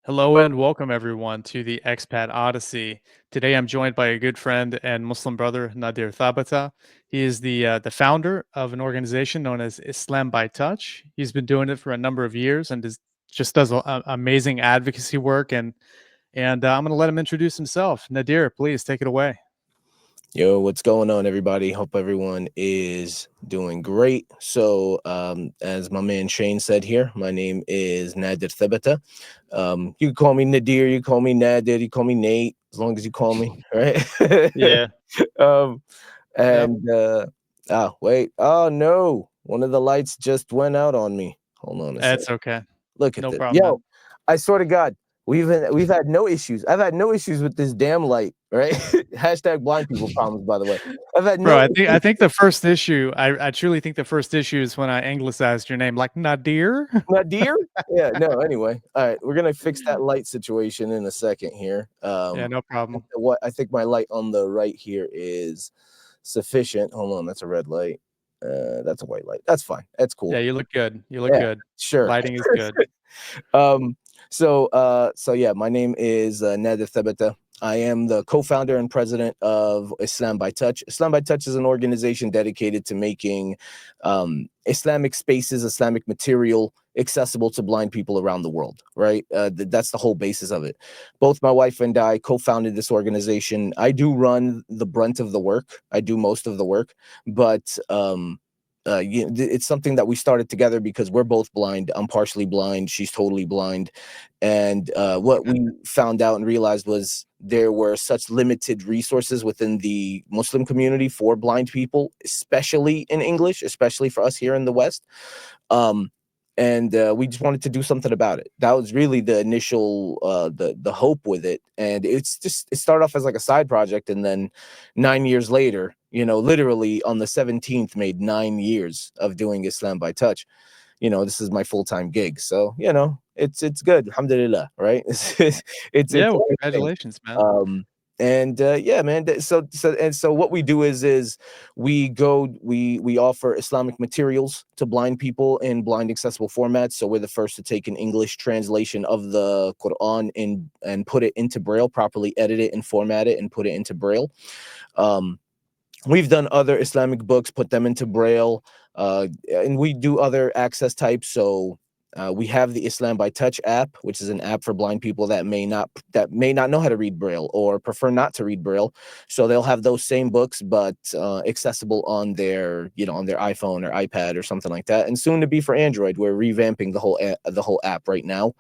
Hello and welcome everyone to the Expat Odyssey. Today I'm joined by a good friend and Muslim brother, Nadir Thabatah. He is the founder of an organization known as Islam by Touch. He's been doing it for a number of years and just does amazing advocacy work. And I'm going to let him introduce himself. Nadir, please take it away. Yo, what's going on, everybody? Hope everyone is doing great. So, as my man Shane said here, my name is Nadir Thabatah. You can call me Nadir, you call me Nadir, you call me Nate, as long as you call me, right? Yeah. um, Yep. and wait, oh no, one of the lights just went out on me. Hold on a sec. That's okay. Look at No this. problem, Yo, man. I swear to God, we've had no issues. I've had no issues with this damn light, right? Hashtag blind people problems, by the way. I've had Bro, no I think the first issue, I truly think the first issue is when I anglicized your name like Nadir. Nadir. Yeah, no, anyway. All right, we're gonna fix that light situation in a second here. Yeah, no problem. What I think my light on the right here is sufficient. Hold on, that's a red light. That's a white light. That's fine. That's Yeah, cool. you look good. You look Yeah, good. sure. Lighting is good. So yeah, my name is Nadir Thabatah. I am the co-founder and president of Islam by Touch. Islam by Touch is an organization dedicated to making Islamic spaces, Islamic material accessible to blind people around the world, right? That's the whole basis of it. Both my wife and I co-founded this organization. I do run the brunt of the work. I do most of the work, but it's something that we started together because we're both blind. I'm partially blind. She's totally blind. And what Okay. we found out and realized was there were such limited resources within the Muslim community for blind people, especially in English, especially for us here in the West. Um, and we just wanted to do something about it. That was really the initial the hope with it. And it started off as like a side project, and then 9 years later, literally on the 17th, made 9 years of doing Islam by Touch. This is my full-time gig, so it's good, alhamdulillah, right? It's Yeah, a well, good thing. congratulations, man. And yeah, man, so what we do is we offer Islamic materials to blind people in blind accessible formats. So we're the first to take an English translation of the Quran and put it into Braille, properly edit it and format it and put it into Braille. um We've done other Islamic books, put them into Braille, and we do other access types. So we have the Islam by Touch app, which is an app for blind people that may not know how to read Braille or prefer not to read Braille. So they'll have those same books, but accessible on their iPhone or iPad or something like that. And soon to be for Android. We're revamping the whole app right now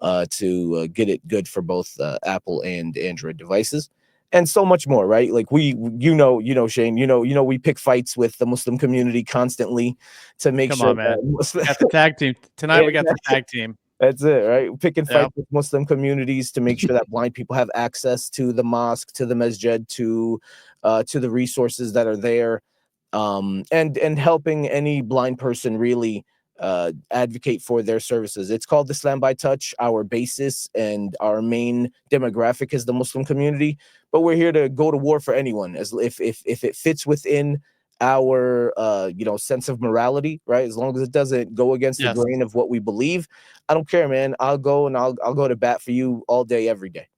to get it good for both Apple and Android devices, and so much more, right? Like Shane, we pick fights with the Muslim community constantly to make Come sure on, man. that Got the tag team. Tonight we got the tag team. that's it, right? Picking Yep. fights with Muslim communities to make sure that blind people have access to the mosque, to the masjid, to the resources that are there, and helping any blind person really advocate for their services. It's called Islam by Touch. Our basis and our main demographic is the Muslim community, but we're here to go to war for anyone, as if it fits within our sense of morality, right? As long as it doesn't go against the Yes. grain of what we believe, I don't care, man. I'll go to bat for you all day, every day.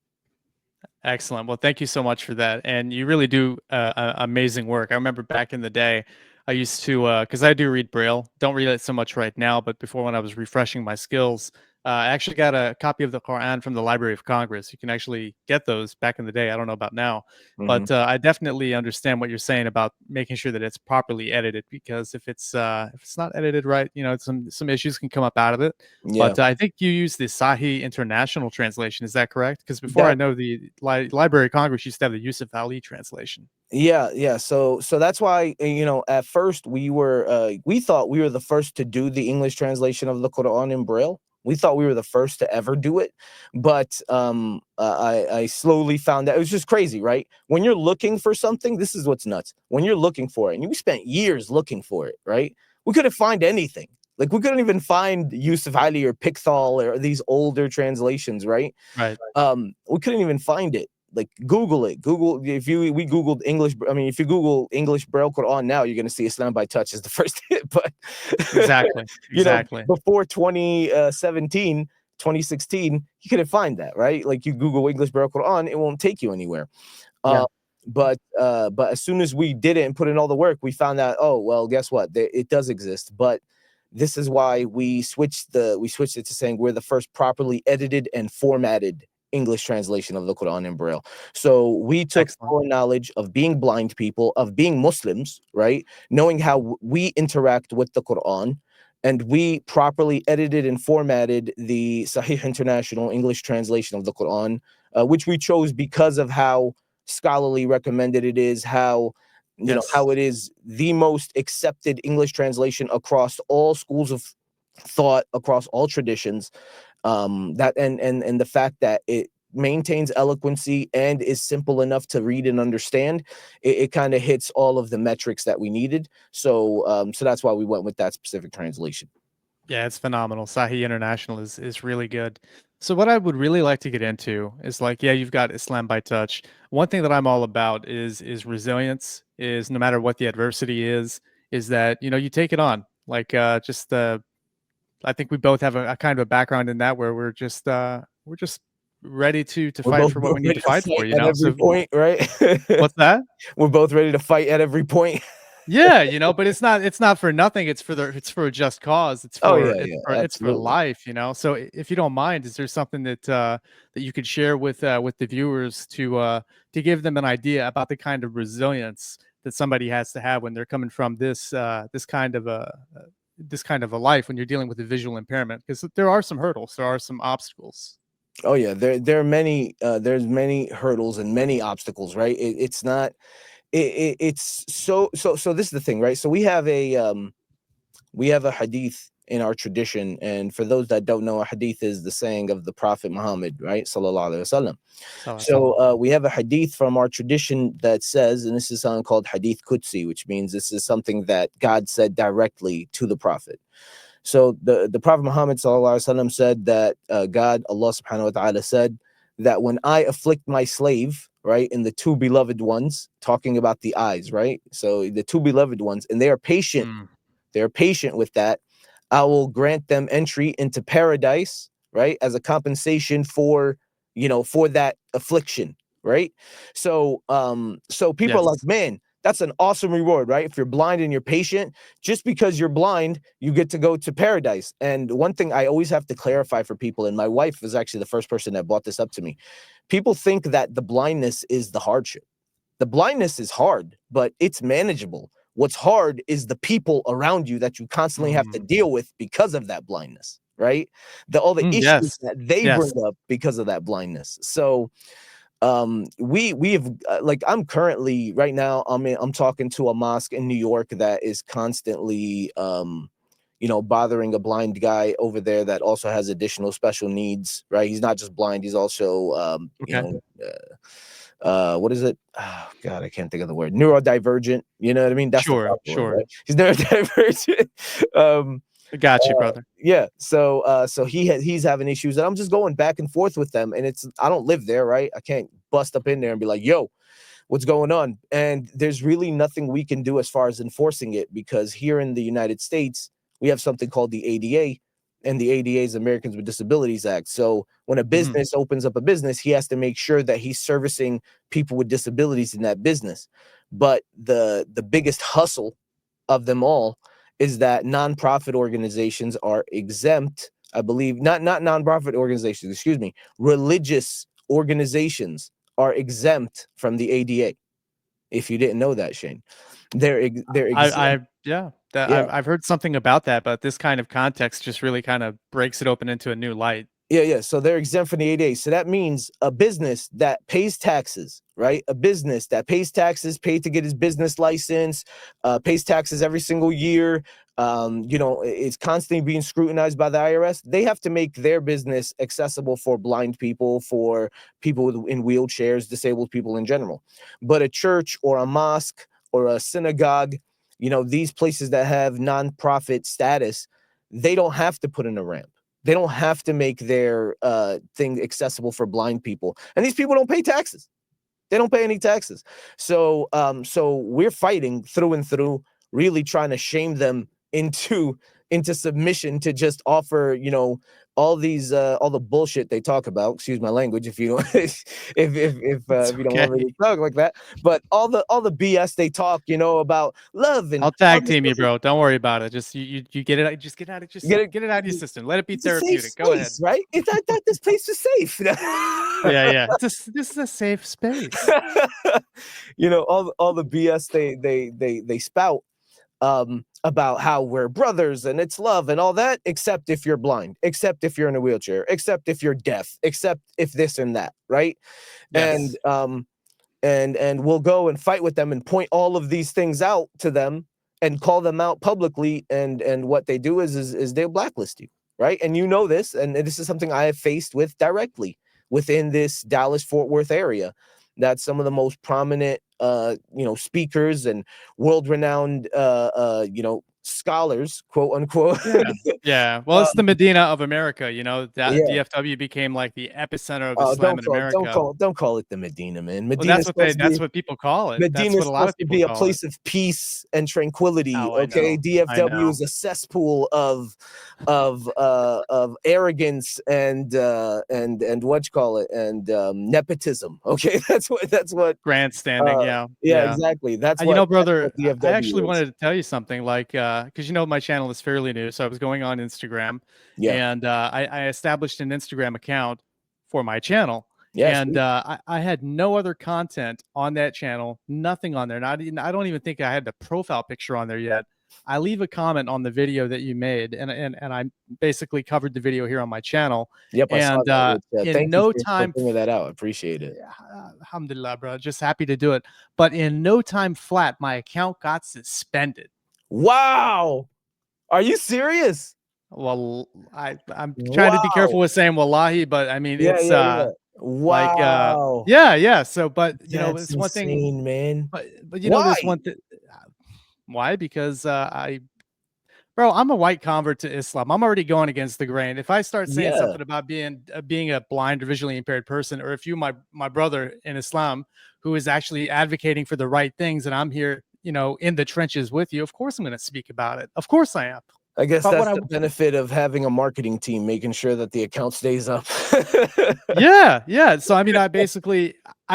Excellent. Well, thank you so much for that. And you really do amazing work. I remember back in the day, I used to, because I do read Braille, don't read it so much right now, but before when I was refreshing my skills, I actually got a copy of the Quran from the Library of Congress. You can actually get those back in the day. I don't know about now, Hmm. but I definitely understand what you're saying about making sure that it's properly edited, because if it's not edited right, some issues can come up out of it. Yeah, But I think you use the Sahih International translation. Is that correct? Because before I that know the Library of Congress used to have the Yusuf Ali translation. yeah. So that's why, at first we thought we were the first to do the English translation of the Quran in Braille. We thought we were the first to ever do it, but I slowly found out it was just crazy, right? When you're looking for something, this is what's nuts. When you're looking for it, and we spent years looking for it, right? We couldn't find anything. Like, we couldn't even find Yusuf Ali or Pickthall or these older translations, right? Right. We couldn't even find it. Like, Google it. Google if you we Googled English. I mean, if you Google English Braille Quran now, you're gonna see Islam by Touch is the first hit. But Exactly. you know, Exactly. before 2017, 2016, you couldn't find that, right? Like you Google English Braille Quran, it won't take you anywhere. Uh, Yeah. but as soon as we did it and put in all the work, we found out, oh well, guess what? It does exist. But this is why we switched it to saying we're the first properly edited and formatted English translation of the Quran in Braille. So we took Excellent. our knowledge of being blind people, of being Muslims, right? Knowing how we interact with the Quran, and we properly edited and formatted the Sahih International English translation of the Quran, which we chose because of how scholarly recommended it is, how Yes. how it is the most accepted English translation across all schools of thought, across all traditions. That and the fact that it maintains eloquency and is simple enough to read and understand, it kind of hits all of the metrics that we needed. So that's why we went with that specific translation. Yeah, it's phenomenal. Sahih International is really good. So what I would really like to get into is like, yeah, you've got Islam by touch. One thing that I'm all about is resilience. Is no matter what the adversity is that you take it on. Like just I think we both have a kind of a background in that where we're just ready to We're fight both for what we need ready to to fight for. fight at every So point, right? what's that? We're both ready to fight at every point. Yeah, but it's not for nothing. It's for a just cause. It's Oh for yeah, it's yeah, for it's for absolutely. life. So if you don't mind, is there something that you could share with the viewers to give them an idea about the kind of resilience that somebody has to have when they're coming from this kind of a life when you're dealing with a visual impairment? Because there are some hurdles, there are some obstacles. Oh yeah, there are many there's many hurdles and many obstacles, right? It's not it's so this is the thing, right? So we have a hadith in our tradition, and for those that don't know, a hadith is the saying of the Prophet Muhammad, right? Sallallahu alaihi wasallam. So So we have a hadith from our tradition that says, and this is something called hadith Qudsi, which means this is something that God said directly to the Prophet. So the Prophet Muhammad sallallahu alaihi wasallam said that God, Allah subhanahu wa ta'ala said that when I afflict my slave, right, in the two beloved ones, talking about the eyes, right? So the two beloved ones, and mm, they're patient with that, I will grant them entry into paradise, right, as a compensation for, for that affliction, right? So people are like, yes. man, that's an awesome reward, right? If you're blind and you're patient, just because you're blind, you get to go to paradise. And one thing I always have to clarify for people, and my wife was actually the first person that brought this up to me. People think that the blindness is the hardship. The blindness is hard, but it's manageable. What's hard is the people around you that you constantly have to Mm, deal with because of that blindness, right? All the issues yes. that they bring Yes. up because of that blindness. So we've like I'm currently right now I'm talking to a mosque in New York that is constantly bothering a blind guy over there that also has additional special needs, right? He's not just blind, he's also Okay. what is it? Oh god, I can't think of the word. Neurodivergent, you know what I mean? That's the Sure, proper word, sure. right? He's neurodivergent. um I got you, brother. yeah, so he's having issues, and I'm just going back and forth with them, and I don't live there, right? I can't bust up in there and be like, yo, what's going on? And there's really nothing we can do as far as enforcing it, because here in the United States we have something called the ADA, and the ADA is Americans with Disabilities Act. So when a Mhm. business opens up a business, he has to make sure that he's servicing people with disabilities in that business. But the biggest hustle of them all is that nonprofit organizations are exempt. I believe not nonprofit organizations, excuse me, religious organizations are exempt from the ADA. If you didn't know that, Shane, they're exempt. I yeah, that Yeah, I've heard something about that, but this kind of context just really kind of breaks it open into a new light. yeah, yeah. So they're exempt from the ADA. So that means a business that pays taxes, right? A business that pays taxes, paid to get his business license, pays taxes every single year. It's constantly being scrutinized by the IRS. They have to make their business accessible for blind people, for people in wheelchairs, disabled people in general. But a church or a mosque or a synagogue, these places that have nonprofit status, they don't have to put in a ramp. They don't have to make their thing accessible for blind people, and these people don't pay taxes. They don't pay any taxes. So we're fighting through and through, really trying to shame them into into submission to just offer, all these all the bullshit they talk about. Excuse my language if you don't It's if you don't want me okay. to talk like that. But all the BS they talk, about love and I'll all tag this team you, stuff. bro. Don't worry about it. Just you get it out. Just get out of just Get it? get it out of your system. Let it be It's a safe therapeutic. Go ahead. space, right? It's I thought this place was safe. Yeah, yeah. This is a safe space. All the BS they spout, about how we're brothers and it's love and all that, except if you're blind, except if you're in a wheelchair, except if you're deaf, except if this and that, right? And Yes. and we'll go and fight with them and point all of these things out to them and call them out publicly, and what they do is they blacklist you, right? And this, and this is something I have faced with directly within this Dallas Fort Worth area, that some of the most prominent speakers and world renowned scholars, quote unquote. Yeah. Yeah. Well, it's the um, Medina of America, that yeah. DFW became like the epicenter of Oh, Islam don't in call don't America. call don't call it the Medina, man. Well, that's what people call it. That's what Medina's a lot supposed of to people be a call it. place of peace and tranquility. Oh, I Okay, know. I DFW know. is a cesspool of arrogance and what you call it, and nepotism. Okay, that's what. Grandstanding, yeah. Yeah, Yeah. exactly. That's You what know, brother, I actually DFW is. wanted to tell you something, like, because my channel is fairly new, so I was going on Instagram, Yeah. and I established an Instagram account for my channel, Yes. and I had no other content on that channel, nothing on there. Not even, I don't even think I had the profile picture on there yet. I leave a comment on the video that you made, and I basically covered the video here on my channel, Yep, I saw and that. in Thank you no for time, bringing that out. I appreciate it. yeah, alhamdulillah, bro. Just happy to do it. But in no time flat, my account got suspended. Wow. Are you serious? Well, I'm trying to be careful Wow. with saying wallahi, but I mean Yeah, it's yeah, yeah. like Wow. yeah, yeah. So, but That's it's one thing. insane, man. But Why? there's one thing. Why? Because bro, I'm a white convert to Islam. I'm already going against the grain. If I start saying Yeah. something about being a blind or visually impaired person, or if you my brother in Islam who is actually advocating for the right things, and I'm here, in the trenches with you, of course I'm going to speak about it. Of course I am. I guess But what that's I the benefit of having a marketing team, making sure that the account stays up. Yeah, yeah. So I mean, I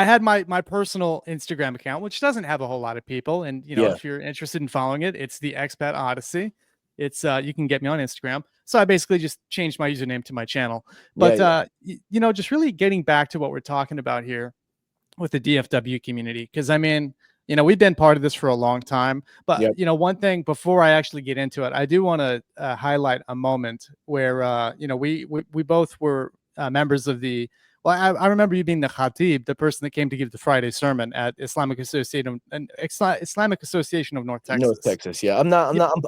had my personal Instagram account, which doesn't have a whole lot of people, and Yeah. if you're interested in following it, it's the Expat Odyssey. It's you can get me on Instagram. So I basically just changed my username to my channel. Yeah, But yeah. just really getting back to what we're talking about here with the DFW community, because I mean, we've been part of this for a long time. But Yep. one thing before I actually get into it, I do want to highlight a moment where we both were members of the. Well, I remember you being the khatib, the person that came to give the Friday sermon at Islamic Association of North North Texas. Texas. Yeah.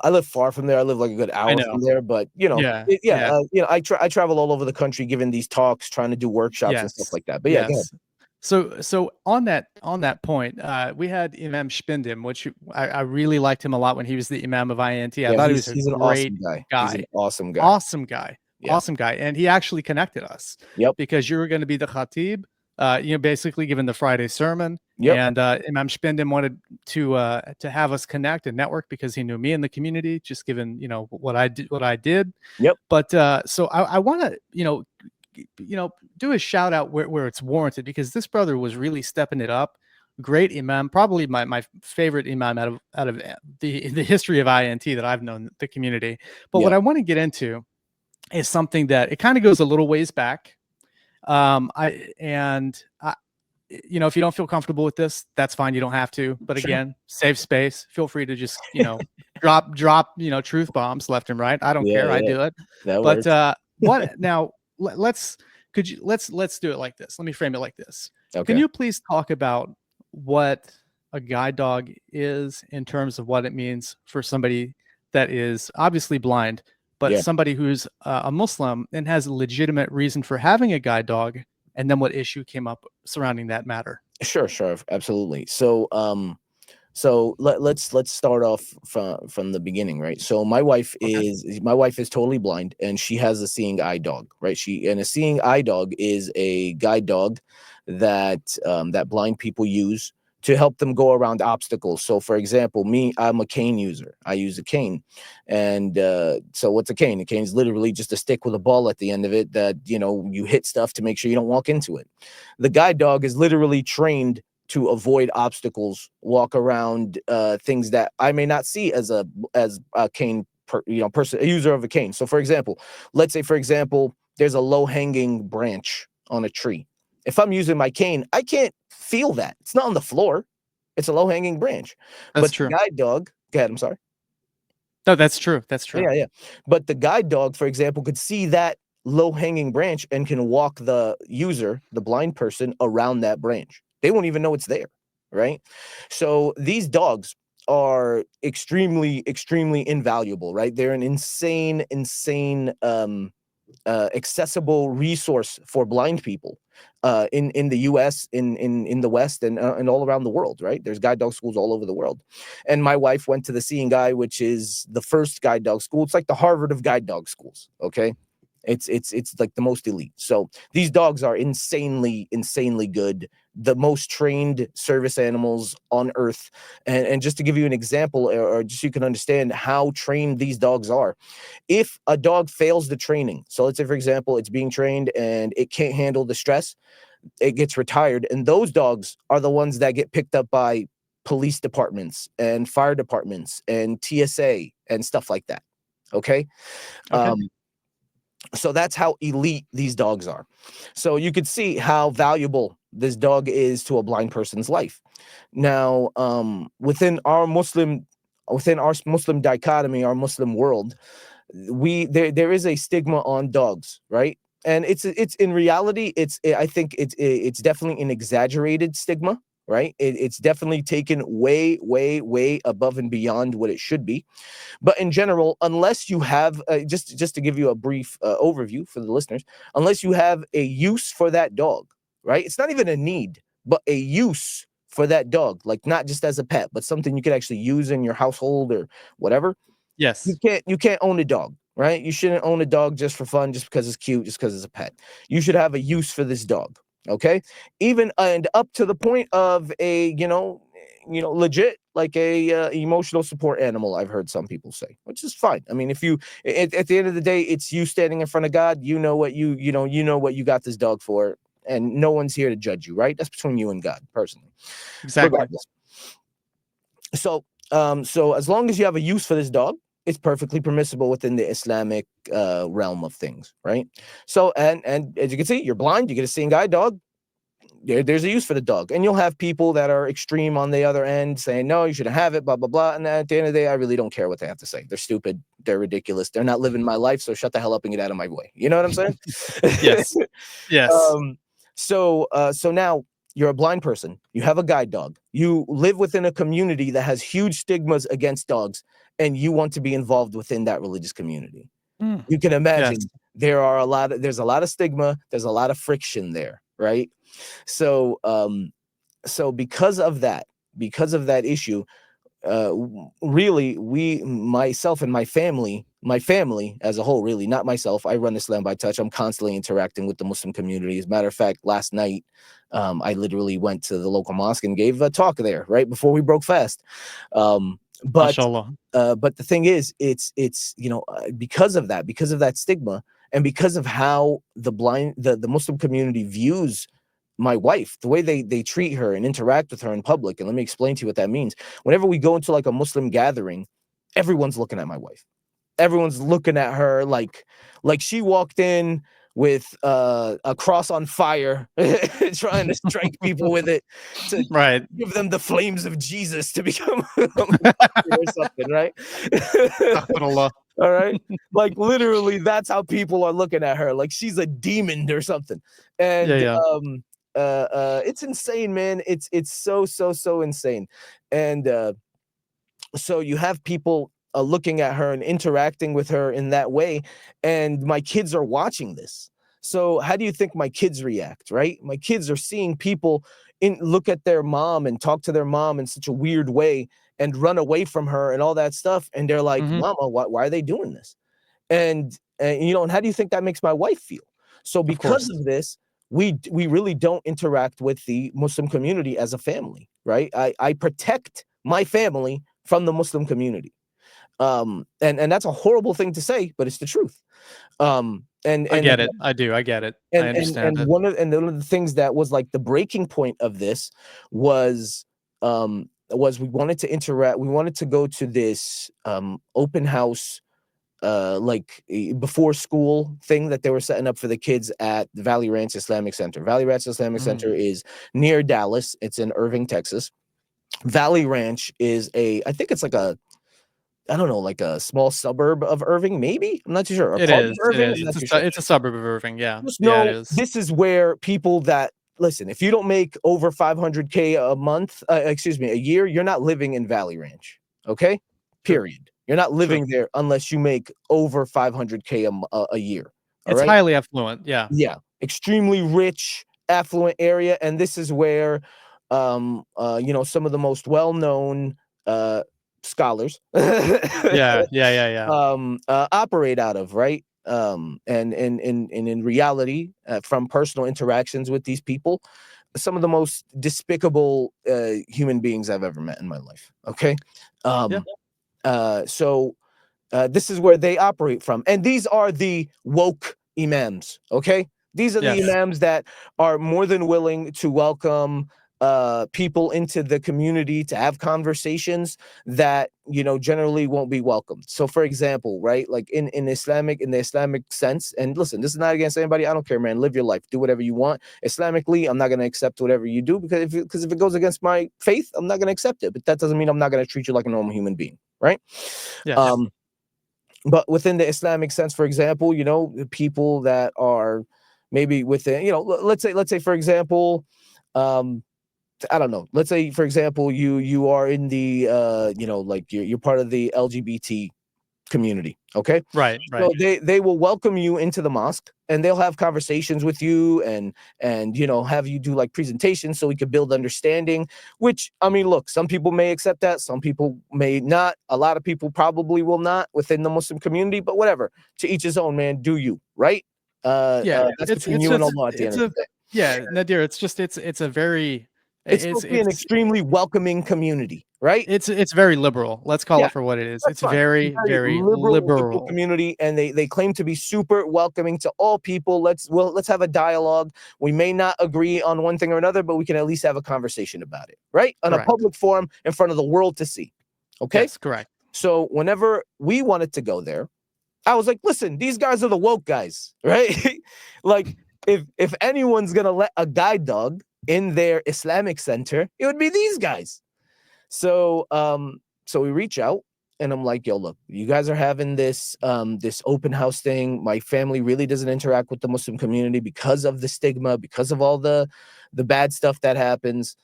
I live far from there. I live like a good I hour know. from there, but Yeah. yeah, Yeah. I travel all over the country giving these talks, trying to do workshops and stuff Yes. like that. But yeah, go ahead. Yes. So on that point, we had Imam Shpindim, which I really liked him a lot when he was the Imam of INT. I Yeah, thought he was a he's an great awesome guy. He's an guy, awesome guy. awesome guy, Yeah. awesome guy, and he actually connected us Yep. because you were going to be the khatib, basically giving the Friday sermon, Yep. and Imam Shpindim wanted to have us connect and network because he knew me in the community, just given what I did. Yep. But so I want to do a shout out where it's warranted, because this brother was really stepping it up. Great imam, probably my favorite imam out of the history of INT that I've known the community. But Yeah. what I want to get into is something that it kind of goes a little ways back. If you don't feel comfortable with this, that's fine. You don't have to. But Sure. again, safe space. Feel free to just drop truth bombs left and right. I don't Yeah, care. I yeah. do it. That But works. what now? Let's let's do it like this. Let me frame it like this. Can Okay. you please talk about what a guide dog is in terms of what it means for somebody that is obviously blind, but Yeah. somebody who's a Muslim and has a legitimate reason for having a guide dog, and then what issue came up surrounding that matter? Sure, sure, absolutely. So let's start off from the beginning, right? So Okay. my wife is totally blind, and she has a seeing eye dog, right? A seeing eye dog is a guide dog that blind people use to help them go around obstacles. So, for example, me, I'm a cane user. I use a cane. And so what's a cane? A cane is literally just a stick with a ball at the end of it that, you hit stuff to make sure you don't walk into it. The guide dog is literally trained to avoid obstacles, walk around things that I may not see as a cane person, a user of a cane. So, for example, let's say, there's a low-hanging branch on a tree. If I'm using my cane, I can't feel that. It's not on the floor. It's a low-hanging branch. That's But the true. guide dog, go ahead, I'm sorry. No, that's true. That's true. Yeah, yeah. But the guide dog, for example, could see that low-hanging branch and can walk the user, the blind person, around that branch. They won't even know it's there, right? So these dogs are extremely, extremely invaluable, right? They're an insane accessible resource for blind people in the U.S., in the West, and all around the world. Right? There's guide dog schools all over the world. And my wife went to the Seeing Eye, which is the first guide dog school. It's like the Harvard of guide dog schools. Okay. It's like the most elite. So these dogs are insanely good, the most trained service animals on earth. And just to give you an example, or just so you can understand how trained these dogs are, if a dog fails the training, so let's say, for example, it's being trained and it can't handle the stress, it gets retired. And those dogs are the ones that get picked up by police departments and fire departments and TSA and stuff like that. Okay. Okay. So that's how elite these dogs are. So you could see how valuable this dog is to a blind person's life. Now, within our Muslim dichotomy, our Muslim world, there is a stigma on dogs, right? And it's in reality, I think it's definitely an exaggerated stigma, right? It's definitely taken way above and beyond what it should be. But in general, unless you have just to give you a brief overview for the listeners, unless you have a use for that dog, right? It's not even a need, but a use for that dog, like not just as a pet, but something you could actually use in your household or whatever. Yes. You can't own a dog, right? You shouldn't own a dog just for fun, just because it's cute, just because it's a pet. You should have a use for this dog. Okay. Even and up to the point of a legit, like a emotional support animal, I've heard some people say, which is fine. I mean, if you at the end of the day, it's you standing in front of God, you know what you know what you got this dog for, and no one's here to judge you, right? That's between you and God personally. Exactly. Regardless. So as long as you have a use for this dog, it's perfectly permissible within the Islamic realm of things, right? So and as you can see, you're blind, you get a seeing eye dog. There's a use for the dog. And you'll have people that are extreme on the other end saying, no, you shouldn't have it, blah, blah, blah. And at the end of the day, I really don't care what they have to say. They're stupid. They're ridiculous. They're not living my life. So shut the hell up and get out of my way. You know what I'm saying? Yes. Yes. So now you're a blind person. You have a guide dog. You live within a community that has huge stigmas against dogs, and you want to be involved within that religious community. Mm. You can Yes. imagine there's a lot of stigma. There's a lot of friction there, right? So, so because of that issue, really, myself and my family as a whole, really, not myself. I run Islam by Touch. I'm constantly interacting with the Muslim community. As a matter of fact, last night, I literally went to the local mosque and gave a talk there right before we broke fast. But Mashallah. but the thing is, it's because of that stigma, and because of how the Muslim community views my wife, the way they treat her and interact with her in public. And let me explain to you what that means. Whenever we go into like a Muslim gathering, everyone's looking at my wife. Everyone's looking at her like she walked in with a cross on fire, trying to strike people with it, to Right. give them the flames of Jesus to become or something, right? Astaghfirullah. All right. Like literally, that's how people are looking at her, like she's a demon or something. Yeah, And yeah. it's insane, man. It's so insane. And so you have people looking at her and interacting with her in that way, and my kids are watching this. So how do you think my kids react, right? My kids are seeing people look at their mom and talk to their mom in such a weird way and run away from her and all that stuff, and they're like, Mhm. mama, why are they doing this? And and how do you think that makes my wife feel? So Of because course. of this, we really don't interact with the Muslim community as a family, right? I protect my family from the Muslim community. And that's a horrible thing to say, but it's the truth. And I and get it. I do. I get it. I understand and it. one of the things that was like the breaking point of this was we wanted to interact. We wanted to go to this open house before school thing that they were setting up for the kids at the Valley Ranch Islamic Center. Valley Ranch Islamic Mhm. Center is near Dallas. It's in Irving, Texas. Valley Ranch is I think it's like I don't know, like a small suburb of Irving, maybe? I'm not too sure. A It part of is. It Irving, is. I'm not It's a too sure. it's a suburb of Irving. Yeah. Just Yeah, it know is. this is where people that listen, if you don't make over 500K a month, excuse me, a year, you're not living in Valley Ranch. Okay? True. Period. You're not True. living there unless you make over 500K a year. All It's right? highly affluent. Yeah. Yeah. Extremely rich, affluent area. And this is where some of the most well-known scholars Yeah. Yeah. Yeah. Yeah. operate out of, right? And in reality, from personal interactions with these people, some of the most despicable human beings I've ever met in my life. Okay, Yeah. so this is where they operate from, and these are the woke imams. Okay, these are the Yes. imams that are more than willing to welcome people into the community to have conversations that generally won't be welcomed. So for example, right, like in the Islamic sense, and listen, this is not against anybody, I don't care, man, live your life, do whatever you want. Islamically, I'm not going to accept whatever you do, because if it goes against my faith, I'm not going to accept it. But that doesn't mean I'm not going to treat you like a normal human being, right? Yes. um but within the Islamic sense, for example, the people that are maybe within, let's say for example, um I don't know. Let's say, for example, you are in the like you're part of the LGBT community. Okay. Right. So Right. they will welcome you into the mosque, and they'll have conversations with you, and have you do like presentations so we could build understanding. Which, I mean, look, some people may accept that, some people may not. A lot of people probably will not within the Muslim community, but whatever. To each his own, man. Do you, right? Yeah. That's It's between it's you and just Allah at the end it's of the a day. yeah, Nadir. It's just it's a very It's it's supposed to be an it's extremely welcoming community, right? it's very liberal. Let's call Yeah, it for what it is. that's It's fine. It's a very very very liberal liberal. community, and they claim to be super welcoming to all people. Let's have a dialogue. We may not agree on one thing or another, but we can at least have a conversation about it, right? On a Correct. public forum in front of the world to see. Okay? Yes. Correct. So whenever we wanted to go there, I was like, listen, these guys are the woke guys, right? Like, if anyone's gonna let a guide dog in their Islamic center, it would be these guys. So we reach out, and I'm like, yo, look, you guys are having this open house thing. My family really doesn't interact with the Muslim community because of the stigma, because of all the bad stuff that happens.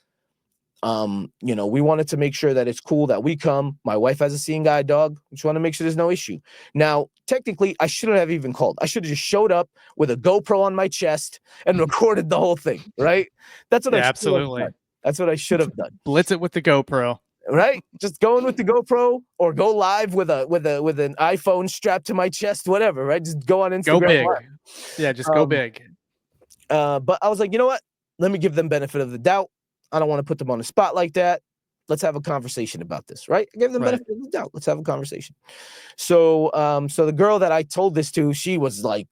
We wanted to make sure that it's cool that we come. My wife has a seeing eye dog. We just want to make sure there's no issue. Now, technically, I shouldn't have even called. I should have just showed up with a GoPro on my chest and recorded the whole thing, right? That's what I Yeah. should have Absolutely. done. That's what I should have done. Blitz it with the GoPro. Right? Just go in with the GoPro, or go live with an iPhone strapped to my chest, whatever, right? Just go on Go Instagram big. Live. Yeah. Just go big. But I was like, you know what? Let me give them benefit of the doubt. I don't want to put them on the spot like that. Let's have a conversation about this, right? I gave them Right. benefit of the doubt. Let's have a conversation. So the girl that I told this to, she was like,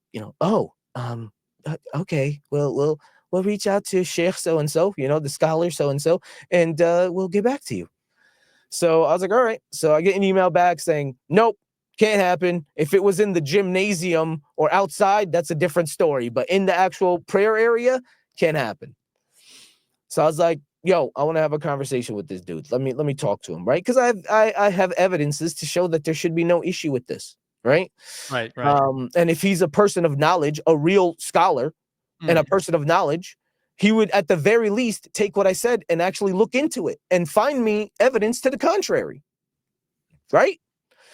okay, well, we'll reach out to Sheikh so and so, the scholar so and so, and we'll get back to you. So I was like, all right. So I get an email back saying, nope, can't happen. If it was in the gymnasium or outside, that's a different story. But in the actual prayer area, can't happen. So I was like, yo, I want to have a conversation with this dude. Let me talk to him, right? Because I have evidences to show that there should be no issue with this, right? Right. Right. And if he's a person of knowledge, a real scholar, and a Mm. person of knowledge, he would at the very least take what I said and actually look into it and find me evidence to the contrary. Right?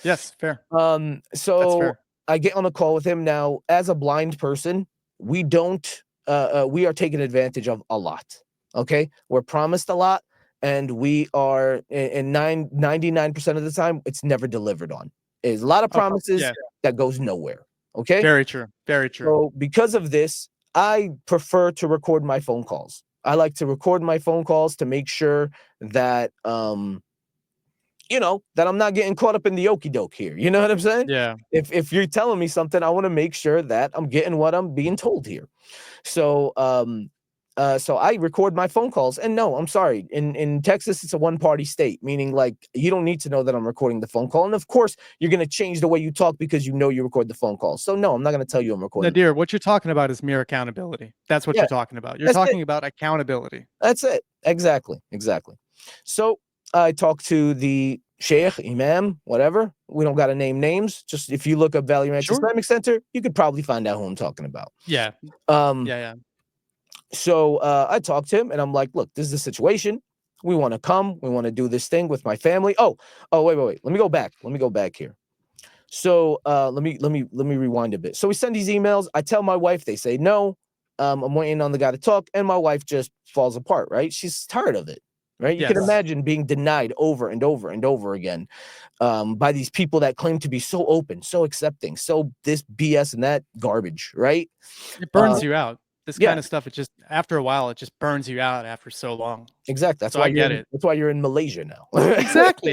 Yes. Fair. That's So fair. I get on a call with him now. As a blind person, we are taken advantage of a lot. Okay. We're promised a lot, and we are in 99% of the time, it's never delivered on. There's a lot of Oh, promises yeah. that goes nowhere. Okay. Very true. Very true. So because of this, I prefer to record my phone calls. I like to record my phone calls to make sure that that I'm not getting caught up in the okie doke here. You know what I'm saying? Yeah. If you're telling me something, I want to make sure that I'm getting what I'm being told here. So so I record my phone calls. And no, I'm sorry. In Texas, it's a one-party state, meaning like you don't need to know that I'm recording the phone call. And of course, you're gonna change the way you talk because you record the phone call. So no, I'm not gonna tell you I'm recording. Nadir, what you're talking about is mere accountability. That's what Yeah, you're talking about. You're that's it. talking about accountability. That's it. Exactly. Exactly. So I talked to the Sheikh, Imam, whatever. We don't got to name names. Just if you look up Valley Ranch Sure. Islamic Center, you could probably find out who I'm talking about. Yeah. Um, Yeah. Yeah. so I talked to him and I'm like, look, this is the situation. We want to come. We want to do this thing with my family. Wait. Let me go back. Let me go back here. So let me rewind a bit. So we send these emails. I tell my wife, they say no. I'm waiting on the guy to talk, and my wife just falls apart, right? She's tired of it, right? You can Yes. imagine being denied over and over and over again by these people that claim to be so open, so accepting, so this BS and that garbage, right? It Uh, burns you out. This yeah, kind of stuff, it just after a while, it just burns you out after so long. exactly. So I get it. That's why you're in Malaysia now. Exactly.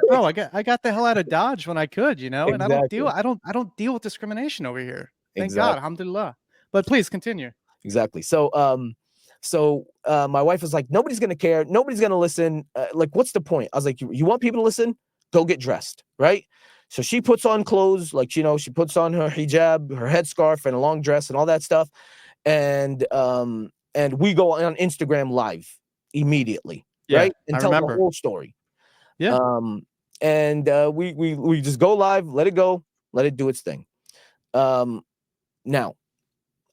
Bro, I got the hell out of Dodge when I could, and Exactly. I don't deal with discrimination over here. Thank God. Exactly. Alhamdulillah. But please continue. Exactly. My wife was like, nobody's gonna care, nobody's gonna listen. Like, what's the point? I was like, you want people to listen? Go get dressed, right? So she puts on clothes, like she puts on her hijab, her headscarf, and a long dress, and all that stuff, and we go on Instagram live immediately, Yeah, right, and I tell the remember. whole story. Yeah. Um, and we just go live, let it go, let it do its thing. Now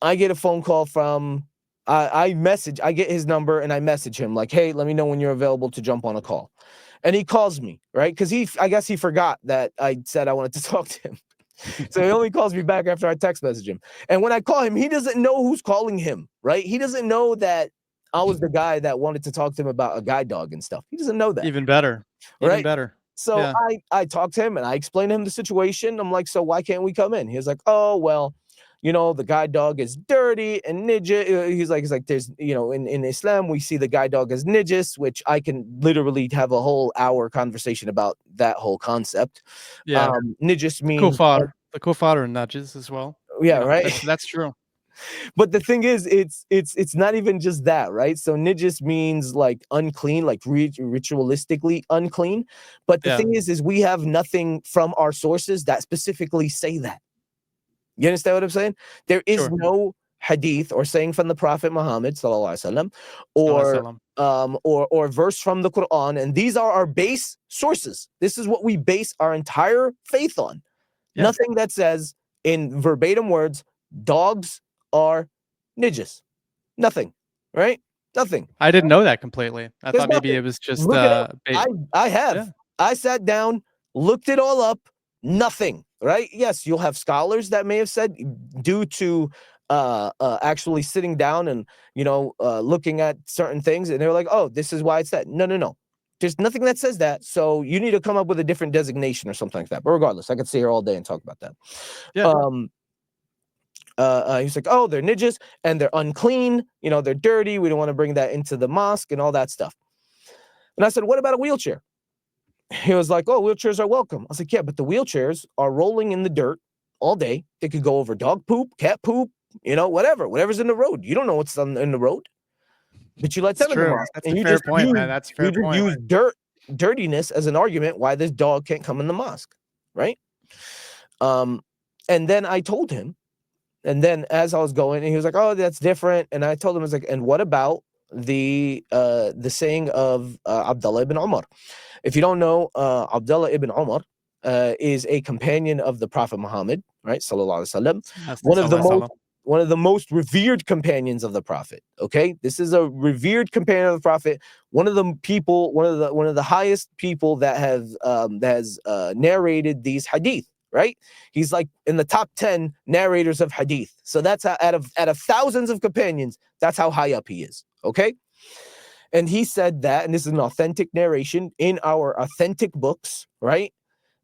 I get a phone call from I get his number and I message him like, hey, let me know when you're available to jump on a call. And he calls me, right? Because I guess he forgot that I said I wanted to talk to him. So he only calls me back after I text message him. And when I call him, he doesn't know who's calling him, right? He doesn't know that I was the guy that wanted to talk to him about a guide dog and stuff. He doesn't know that, Even better. Even right? better. So Yeah. I talked to him and I explained to him the situation. I'm like, so why can't we come in? He was like, oh, well, the guide dog is dirty and nijis. He's like, there's, in Islam, we see the guide dog as nijis, which I can literally have a whole hour conversation about that whole concept. Yeah. Nijis means, The co-founder nudges as well. yeah, right. That's true. But the thing is, it's not even just that, right? So nijis means like unclean, like ritualistically unclean. But the Yeah. thing is we have nothing from our sources that specifically say that. You understand what I'm saying? There is Sure. no hadith or saying from the Prophet Muhammad sallallahu alaihi wasallam, Salam. or verse from the Quran, and these are our base sources. This is what we base our entire faith on. Yeah. Nothing that says in verbatim words, dogs are nijis. Nothing, right? Nothing. I didn't know that completely. I There's thought maybe nothing. it was just Look it up. I yeah. have. I sat down, looked it all up. Nothing. Right? Yes, you'll have scholars that may have said due to actually sitting down and looking at certain things, and they're like, oh, this is why it's that. No. There's nothing that says that. So you need to come up with a different designation or something like that. But regardless, I could sit here all day and talk about that. Yeah. He's like, oh, they're nijis and they're unclean. They're dirty. We don't want to bring that into the mosque and all that stuff. And I said, what about a wheelchair? He was like, oh, wheelchairs are welcome. I was like, yeah, but the wheelchairs are rolling in the dirt all day. They could go over dog poop, cat poop, whatever's in the road. You don't know what's in the road, but you let It's them in the true. mosque. That's And a you fair just point, man. That's a fair point. use dirtiness as an argument why this dog can't come in the mosque, right? And then I told him, and then as I was going, and he was like, oh, that's different. And I told him, I was like, and what about the saying of Abdullah ibn Umar? If you don't know, Abdullah ibn Umar is a companion of the Prophet Muhammad, right? Sallallahu alaihi wasallam. One of the most revered companions of the Prophet. Okay, this is a revered companion of the Prophet. One of the people, one of the highest people that has narrated these hadith. Right, he's like in the top 10 narrators of hadith. So that's how, out of thousands of companions, that's how high up he is. Okay. And he said that, and this is an authentic narration in our authentic books, right?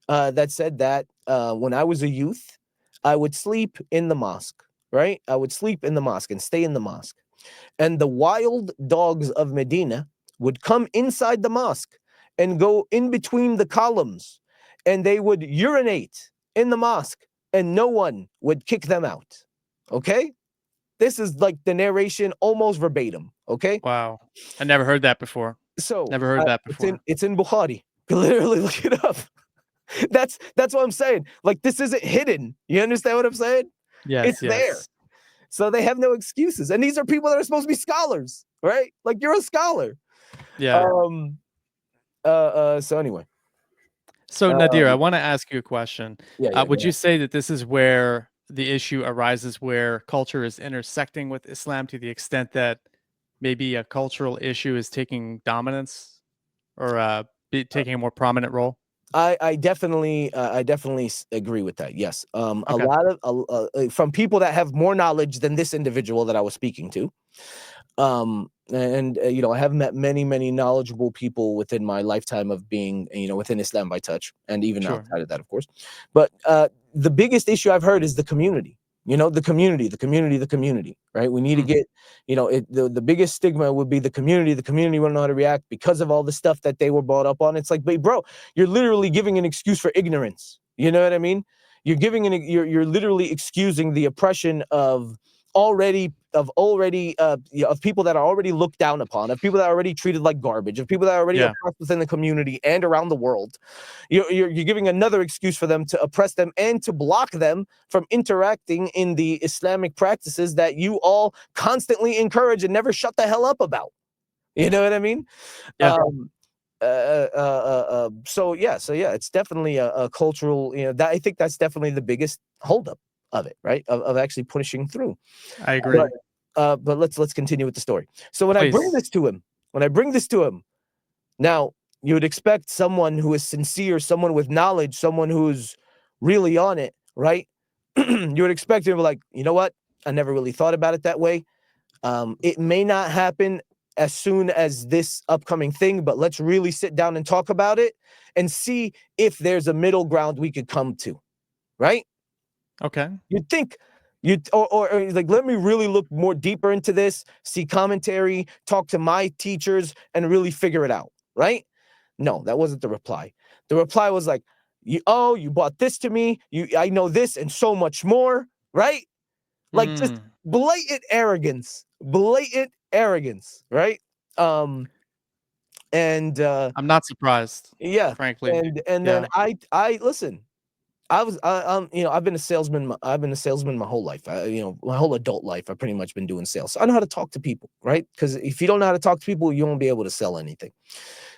That said that when I was a youth, I would sleep in the mosque. right? I would sleep in the mosque and stay in the mosque. And the wild dogs of Medina would come inside the mosque and go in between the columns, and they would urinate in the mosque, and no one would kick them out. Okay? This is like the narration almost verbatim. Okay? Wow. I never heard that before. So Never heard that it's in before. it's in Bukhari. Literally look it up. That's what I'm saying. Like, this isn't hidden. You understand what I'm saying? It's Yes, there. yes. So they have no excuses. And these are people that are supposed to be scholars, right? Like, you're a scholar. Yeah. Um so anyway. So Nadir, I Um want to ask you a question. yeah, Would go you ahead. say that this is where the issue arises, where culture is intersecting with Islam to the extent that maybe a cultural issue is taking dominance or taking a more prominent role? I definitely agree with that. Yes. A Okay, lot of from people that have more knowledge than this individual that I was speaking to. And you know, I have met many knowledgeable people within my lifetime of being, you know, within Islam by touch, and even sure. outside of that, of course. But the biggest issue I've heard is the community. You know, the community, right? We need to Mm, get, you know, the biggest stigma would be the community. The community wouldn't know how to react because of all the stuff that they were brought up on. It's like, but bro, you're literally giving an excuse for ignorance. You know what I mean? You're literally excusing the oppression of of people that are already looked down upon, of people that are already treated like garbage, of people that are already yeah, oppressed within the community and around the world. You're giving another excuse for them to oppress them and to block them from interacting in the Islamic practices that you all constantly encourage and never shut the hell up about. You know what I mean? yeah, So yeah, it's definitely a cultural. You know, that I think that's definitely the biggest holdup of it, right? Of actually pushing through. I agree. But let's continue with the story. So Please. when I bring this to him, now you would expect someone who is sincere, someone with knowledge, someone who's really on it, right? You would expect him to be like, you know what? I never really thought about it that way. It may not happen as soon as this upcoming thing, but let's really sit down and talk about it and see if there's a middle ground we could come to, right? Okay. You'd think or like, let me really look more deeper into this, see commentary, talk to my teachers, and really figure it out, right? No, that wasn't the reply. The reply was like, you bought this to me, I know this and so much more, right? Like, just Mm, blatant arrogance, right? Um, and I'm not surprised, yeah, frankly. and then Yeah. I listen. You know, I've been a salesman my whole life. You know, my whole adult life, I've pretty much been doing sales. So I know how to talk to people, right? Because if you don't know how to talk to people, you won't be able to sell anything.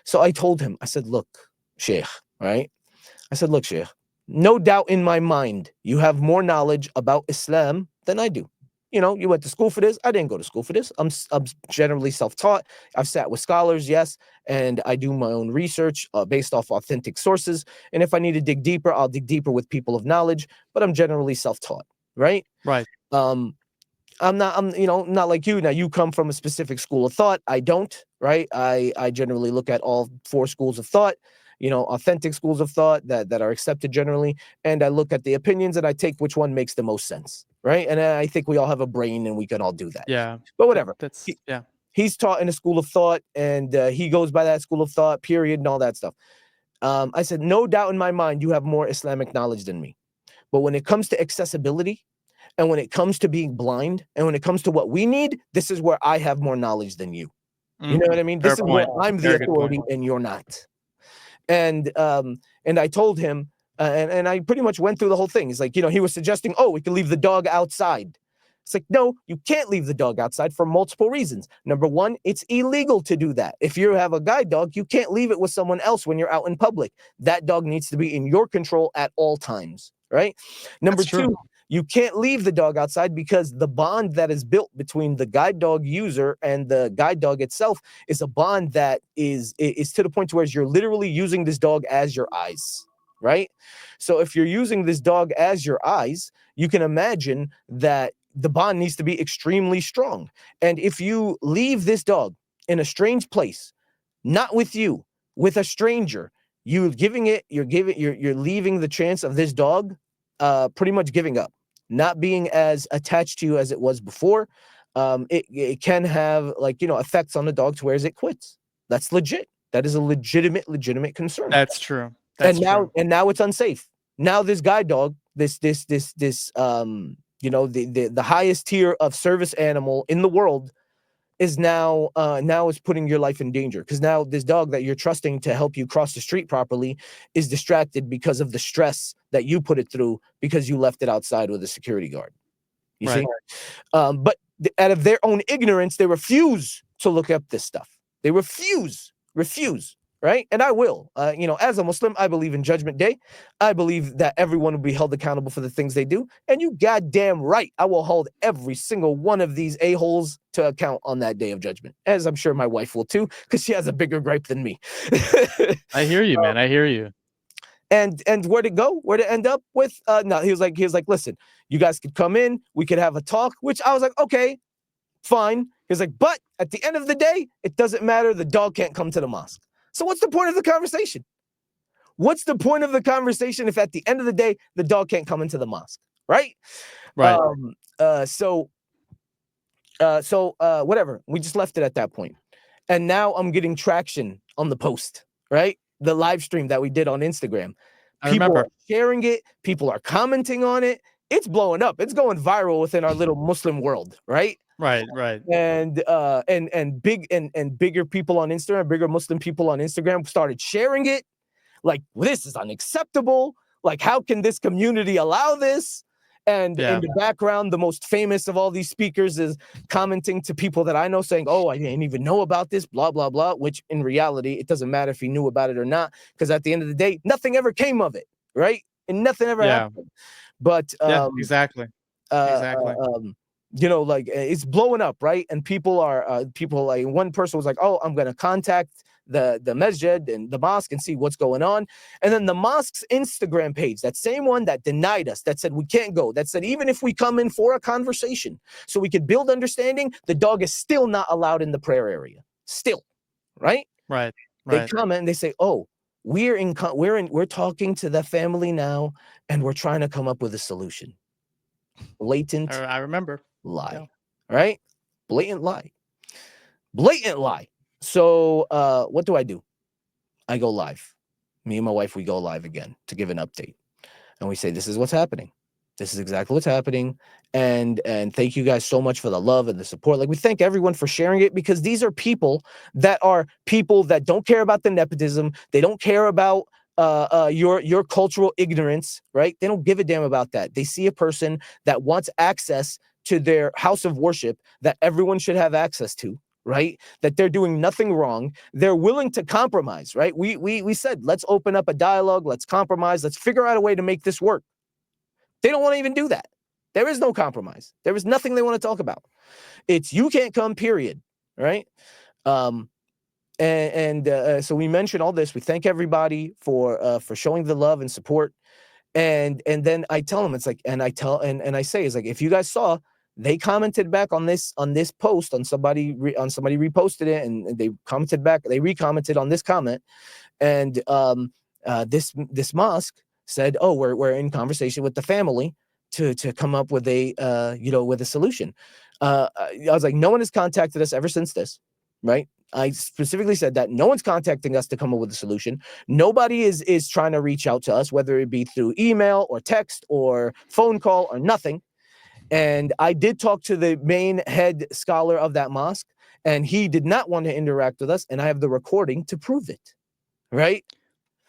So I told him, I said, look, Sheikh, right? I said, look, Sheikh, no doubt in my mind, you have more knowledge about Islam than I do. You know, you went to school for this. I didn't go to school for this. I'm generally self-taught. I've sat with scholars, yes, and I do my own research based off authentic sources. And if I need to dig deeper, I'll dig deeper with people of knowledge. But I'm generally self-taught, right? Right. Um, I'm you know, not like you. Now you come from a specific school of thought. I don't, right? I generally look at all four schools of thought, you know, authentic schools of thought that are accepted generally, and I look at the opinions and I take which one makes the most sense, right? And I think we all have a brain and we can all do that. Yeah. But whatever. That's He, yeah. he's taught in a school of thought, and he goes by that school of thought, period, and all that stuff. I said, no doubt in my mind, you have more Islamic knowledge than me. But when it comes to accessibility, and when it comes to being blind, and when it comes to what we need, this is where I have more knowledge than you. You Mm, know what I mean? fair This is where point. I'm the Very good point. authority and you're not. And I told him, and I pretty much went through the whole thing. He's like, you know, he was suggesting, oh, we can leave the dog outside. It's like, no, you can't leave the dog outside for multiple reasons. Number one, it's illegal to do that. If you have a guide dog, you can't leave it with someone else when you're out in public. That dog needs to be in your control at all times, right? Number That's true. two, you can't leave the dog outside because the bond that is built between the guide dog user and the guide dog itself is a bond that is to the point to where you're literally using this dog as your eyes, right? So if you're using this dog as your eyes, you can imagine that the bond needs to be extremely strong. And if you leave this dog in a strange place, not with you, with a stranger, you're leaving the chance of this dog pretty much giving up. not being as attached to you as it was before, it can have, like, effects on the dog to where it quits. That's legit. That is a legitimate concern. That's true. And That's true. now it's unsafe. Now this guide dog, this the highest tier of service animal in the world, is now is putting your life in danger, because now this dog that you're trusting to help you cross the street properly is distracted because of the stress that you put it through because you left it outside with a security guard. You Right. see? But out of their own ignorance, they refuse to look up this stuff. They refuse, right? And I will. As a Muslim, I believe in Judgment Day. I believe that everyone will be held accountable for the things they do. And you goddamn right, I will hold every single one of these a-holes to account on that day of judgment, as I'm sure my wife will too, because she has a bigger gripe than me. I hear you, man. I hear you. And where'd it go? Where'd it end up with? No, he was like, listen, you guys could come in, we could have a talk, which I was like, okay, fine. He was like, but at the end of the day, it doesn't matter. The dog can't come to the mosque. So what's the point of the conversation? What's the point of the conversation if at the end of the day, the dog can't come into the mosque, right? Right. Whatever. We just left it at that point. And now I'm getting traction on the post, right? The live stream that we did on Instagram. People are sharing it. People are commenting on it. It's blowing up. It's going viral within our little Muslim world, right? Right. And bigger people on Instagram, bigger Muslim people on Instagram started sharing it. Like, this is unacceptable. Like, how can this community allow this? And in the background, the most famous of all these speakers is commenting to people that I know, saying, oh, I didn't even know about this, blah, blah, blah, which in reality, it doesn't matter if he knew about it or not, because at the end of the day, nothing ever came of it, right? And nothing ever happened. But exactly. It's blowing up, right? And people like, one person was like, oh, I'm gonna contact the masjid and the mosque and see what's going on. And then the mosque's Instagram page, that same one that denied us, that said we can't go, that said even if we come in for a conversation so we could build understanding, the dog is still not allowed in the prayer area. Still, right? They comment and they say, oh, we're talking to the family now and we're trying to come up with a solution. Blatant. I remember. Lie, right? Blatant lie. So what do? I go live. Me and my wife, we go live again to give an update. And we say, this is what's happening. This is exactly what's happening. And thank you guys so much for the love and the support. Like, we thank everyone for sharing it, because these are people that don't care about the nepotism. They don't care about your cultural ignorance, right? They don't give a damn about that. They see a person that wants access to their house of worship that everyone should have access to, right? That they're doing nothing wrong. They're willing to compromise, right? We said, let's open up a dialogue. Let's compromise. Let's figure out a way to make this work. They don't want to even do that. There is no compromise. There is nothing they want to talk about. It's you can't come, period, right? So we mentioned all this. We thank everybody for showing the love and support. And then I tell them, it's like, and I say, it's like, if you guys saw, they commented back on this post, on somebody reposted it, and they commented back, they recommented on this comment. And this mosque said, oh, we're in conversation with the family to come up with a solution. I was like, no one has contacted us ever since this, right? I specifically said that no one's contacting us to come up with a solution. Nobody is trying to reach out to us, whether it be through email or text or phone call or nothing. And I did talk to the main head scholar of that mosque, and he did not want to interact with us. And I have the recording to prove it, right?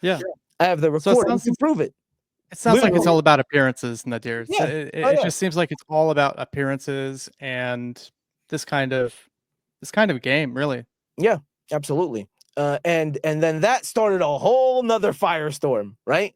Yeah. I have the recording to prove it. It sounds like it's all about appearances, Nadir. Yeah. It just seems like it's all about appearances and this kind of game, really. Yeah, absolutely. And then that started a whole nother firestorm, right?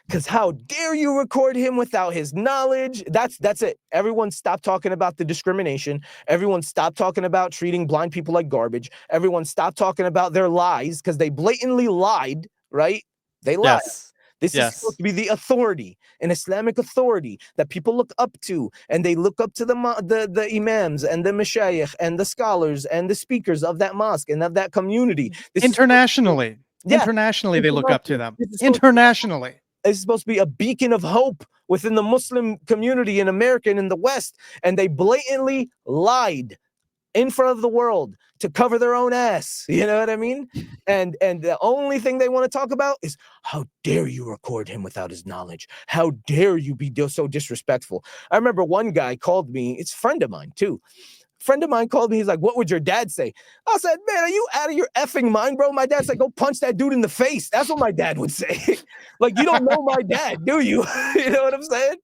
Because how dare you record him without his knowledge? That's it. Everyone stopped talking about the discrimination. Everyone stopped talking about treating blind people like garbage. Everyone stopped talking about their lies, because they blatantly lied, right? They lied. Yes. This is supposed to be the authority, an Islamic authority that people look up to, and they look up to the imams and the mashayikh and the scholars and the speakers of that mosque and of that community. Internationally, they look up to them. Internationally. a beacon of hope within the Muslim community in America and in the West, and they blatantly lied in front of the world to cover their own ass. You know what I mean? And the only thing they want to talk about is how dare you record him without his knowledge? How dare you be so disrespectful? I remember one guy called me, it's a friend of mine too. Friend of mine called me. He's like, "What would your dad say?" I said, "Man, are you out of your effing mind, bro?" My dad said, "Go punch that dude in the face." That's what my dad would say. Like, you don't know my dad, do you? You know what I'm saying?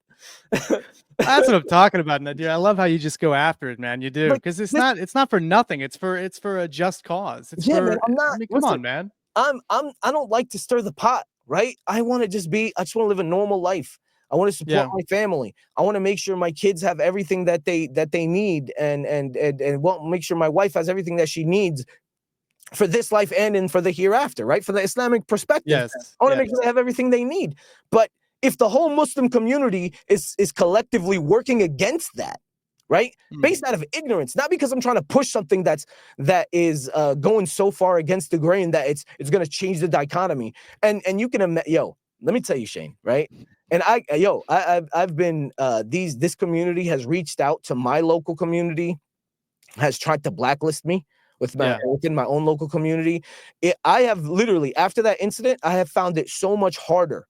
That's what I'm talking about, Nadir. I love how you just go after it, man. You do, Like, because it's not for nothing. It's for a just cause. It's yeah, man. for. I'm I not. mean, come Listen, on, man. I don't like to stir the pot, right? I just want to live a normal life. I want to support Yeah. my family. I want to make sure my kids have everything that they need, and want make sure my wife has everything that she needs for this life and for the hereafter, right? For the Islamic perspective, Yes. I want to Yes. make sure they have everything they need. But if the whole Muslim community is collectively working against that, right, Mm. based out of ignorance, not because I'm trying to push something that is going so far against the grain that it's going to change the dichotomy, and you can yo, let me tell you, Shane, right? And I've been this community has reached out to my local community, has tried to blacklist me Yeah. within my own local community. I have literally, after that incident, I have found it so much harder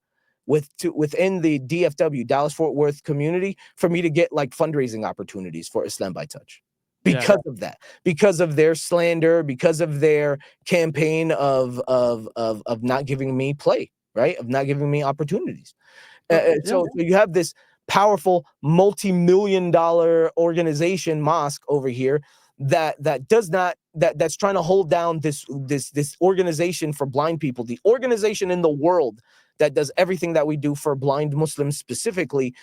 within the DFW, Dallas Fort Worth community, for me to get like fundraising opportunities for Islam by Touch Yeah. because of that, because of their slander, because of their campaign of not giving me play, right, of not giving me opportunities. Yeah. So you have this powerful multi-million-dollar organization, mosque over here, that's trying to hold down this organization for blind people, the organization in the world that does everything that we do for blind Muslims specifically.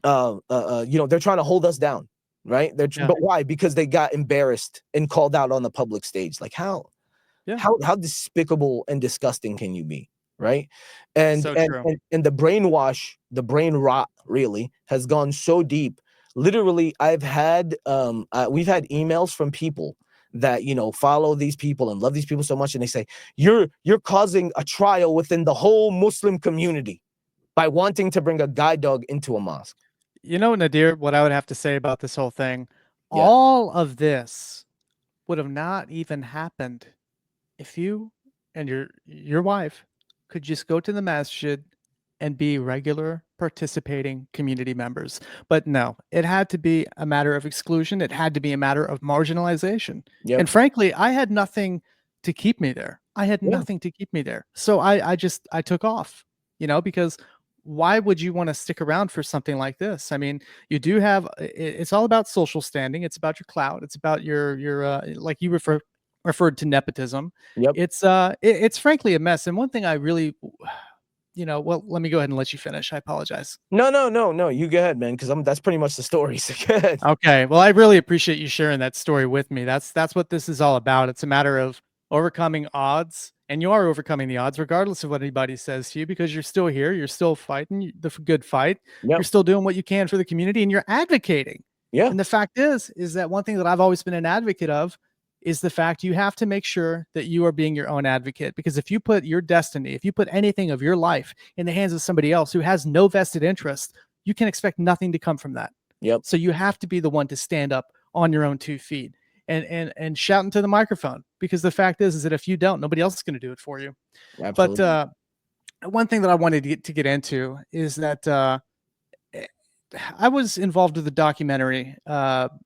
They're trying to hold us down, right? Yeah. But why? Because they got embarrassed and called out on the public stage. Like, Yeah. how despicable and disgusting can you be, right? And So and true. and, and the brainwash, the brain rot really has gone so deep. Literally, we've had emails from people that follow these people and love these people so much, and they say, you're causing a trial within the whole Muslim community by wanting to bring a guide dog into a mosque. Nadir, what I would have to say about this whole thing, Yeah. all of this would have not even happened if you and your wife could just go to the masjid and be regular participating community members. But no, it had to be a matter of exclusion. It had to be a matter of marginalization. Yep. And frankly, I had nothing to keep me there. I had Yeah. nothing to keep me there. So I took off, because why would you want to stick around for something like this? I mean, you do have it's all about social standing. It's about your clout. It's about your like you referred to nepotism. Yep. It's frankly a mess. And one thing I really, well, let me go ahead and let you finish. I apologize. No. You go ahead, man, because that's pretty much the story. So go ahead. Okay. Well, I really appreciate you sharing that story with me. That's what this is all about. It's a matter of overcoming odds, and you are overcoming the odds regardless of what anybody says to you, because you're still here, you're still fighting the good fight. You're Yep. still doing what you can for the community, and you're advocating. Yeah. And the fact is that one thing that I've always been an advocate of is the fact you have to make sure that you are being your own advocate, because if you put your destiny, if you put anything of your life in the hands of somebody else who has no vested interest, you can expect nothing to come from that. Yep. So you have to be the one to stand up on your own 2 feet and shout into the microphone, because the fact is that if you don't, nobody else is going to do it for you. But Absolutely. one thing that I wanted to get into is that I was involved with a documentary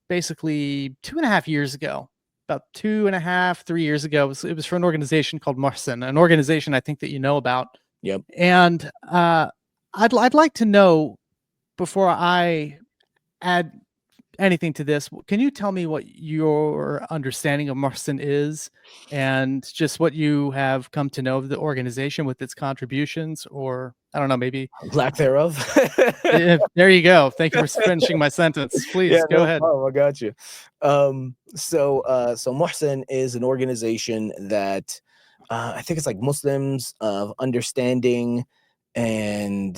basically 2.5 years ago, about 2.5, 3 years ago. It was for an organization called Mohsen, an organization I think that you know about. Yep. And I'd like to know, before I add anything to this, can you tell me what your understanding of Mohsen is, and just what you have come to know of the organization with its contributions, or I don't know, maybe. Lack thereof. There you go. Thank you for finishing my sentence. Yeah, Please go no ahead. problem. I got you. So Mohsen is an organization that I think it's like Muslims of understanding and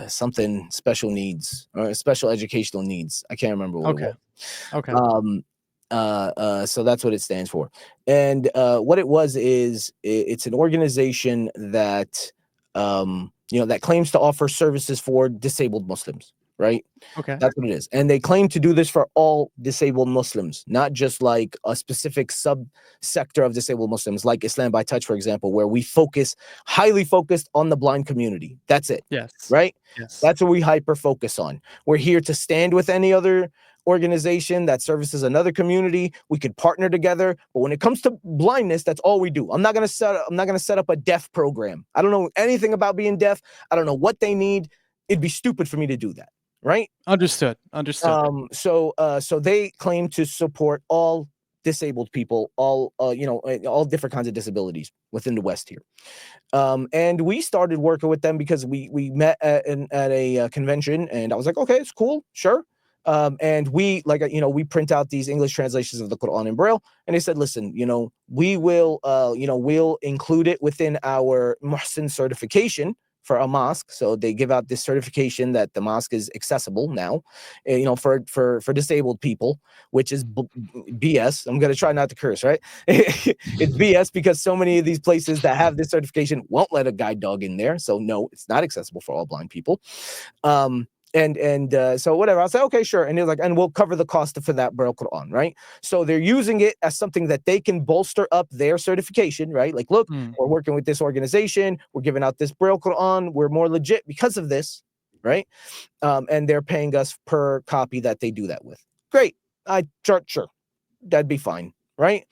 something special needs or special educational needs. I can't remember what it Okay. was. Okay. So that's what it stands for. And what it was is it's an organization that that claims to offer services for disabled Muslims, right? Okay. That's what it is. And they claim to do this for all disabled Muslims, not just like a specific subsector of disabled Muslims, like Islam by Touch, for example, where we highly focused on the blind community. That's it, Yes. right? Yes. That's what we hyper focus on. We're here to stand with any other organization that services another community. We could partner together, but when it comes to blindness, that's all we do. I'm not going to set up a deaf program. I don't know anything about being deaf. I don't know what they need. It'd be stupid for me to do that, right? Understood. Understood. So they claim to support all disabled people, all all different kinds of disabilities within the West here. And we started working with them because we met at a convention, and I was like, okay, it's cool, sure. And we we print out these English translations of the Quran in Braille, and they said, listen, we will we'll include it within our Muhsin certification for a mosque. So they give out this certification that the mosque is accessible now, for disabled people, which is BS. I'm going to try not to curse, right? It's BS because so many of these places that have this certification won't let a guide dog in there. So no, it's not accessible for all blind people. So whatever, I'll say, okay, sure. And they're like, and we'll cover the cost for that Braille Quran, right? So they're using it as something that they can bolster up their certification, right? Like, look, we're working with this organization, we're giving out this Braille Quran, we're more legit because of this, right? And they're paying us per copy that they do that with. Great. Sure, that'd be fine, right?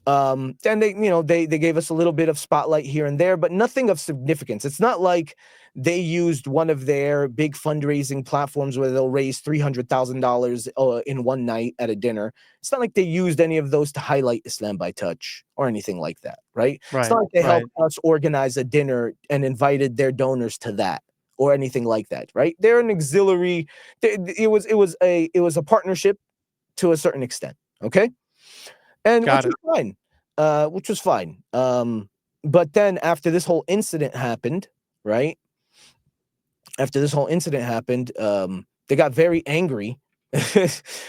And they gave us a little bit of spotlight here and there, but nothing of significance. It's not like they used one of their big fundraising platforms where they'll raise $300,000 in one night at a dinner. It's not like they used any of those to highlight Islam by Touch or anything like that, right? It's not like they helped us organize a dinner and invited their donors to that or anything like that, right? They're an auxiliary. It was a partnership to a certain extent, okay? And Got it. which was fine. But then after this whole incident happened, right? After this whole incident happened, they got very angry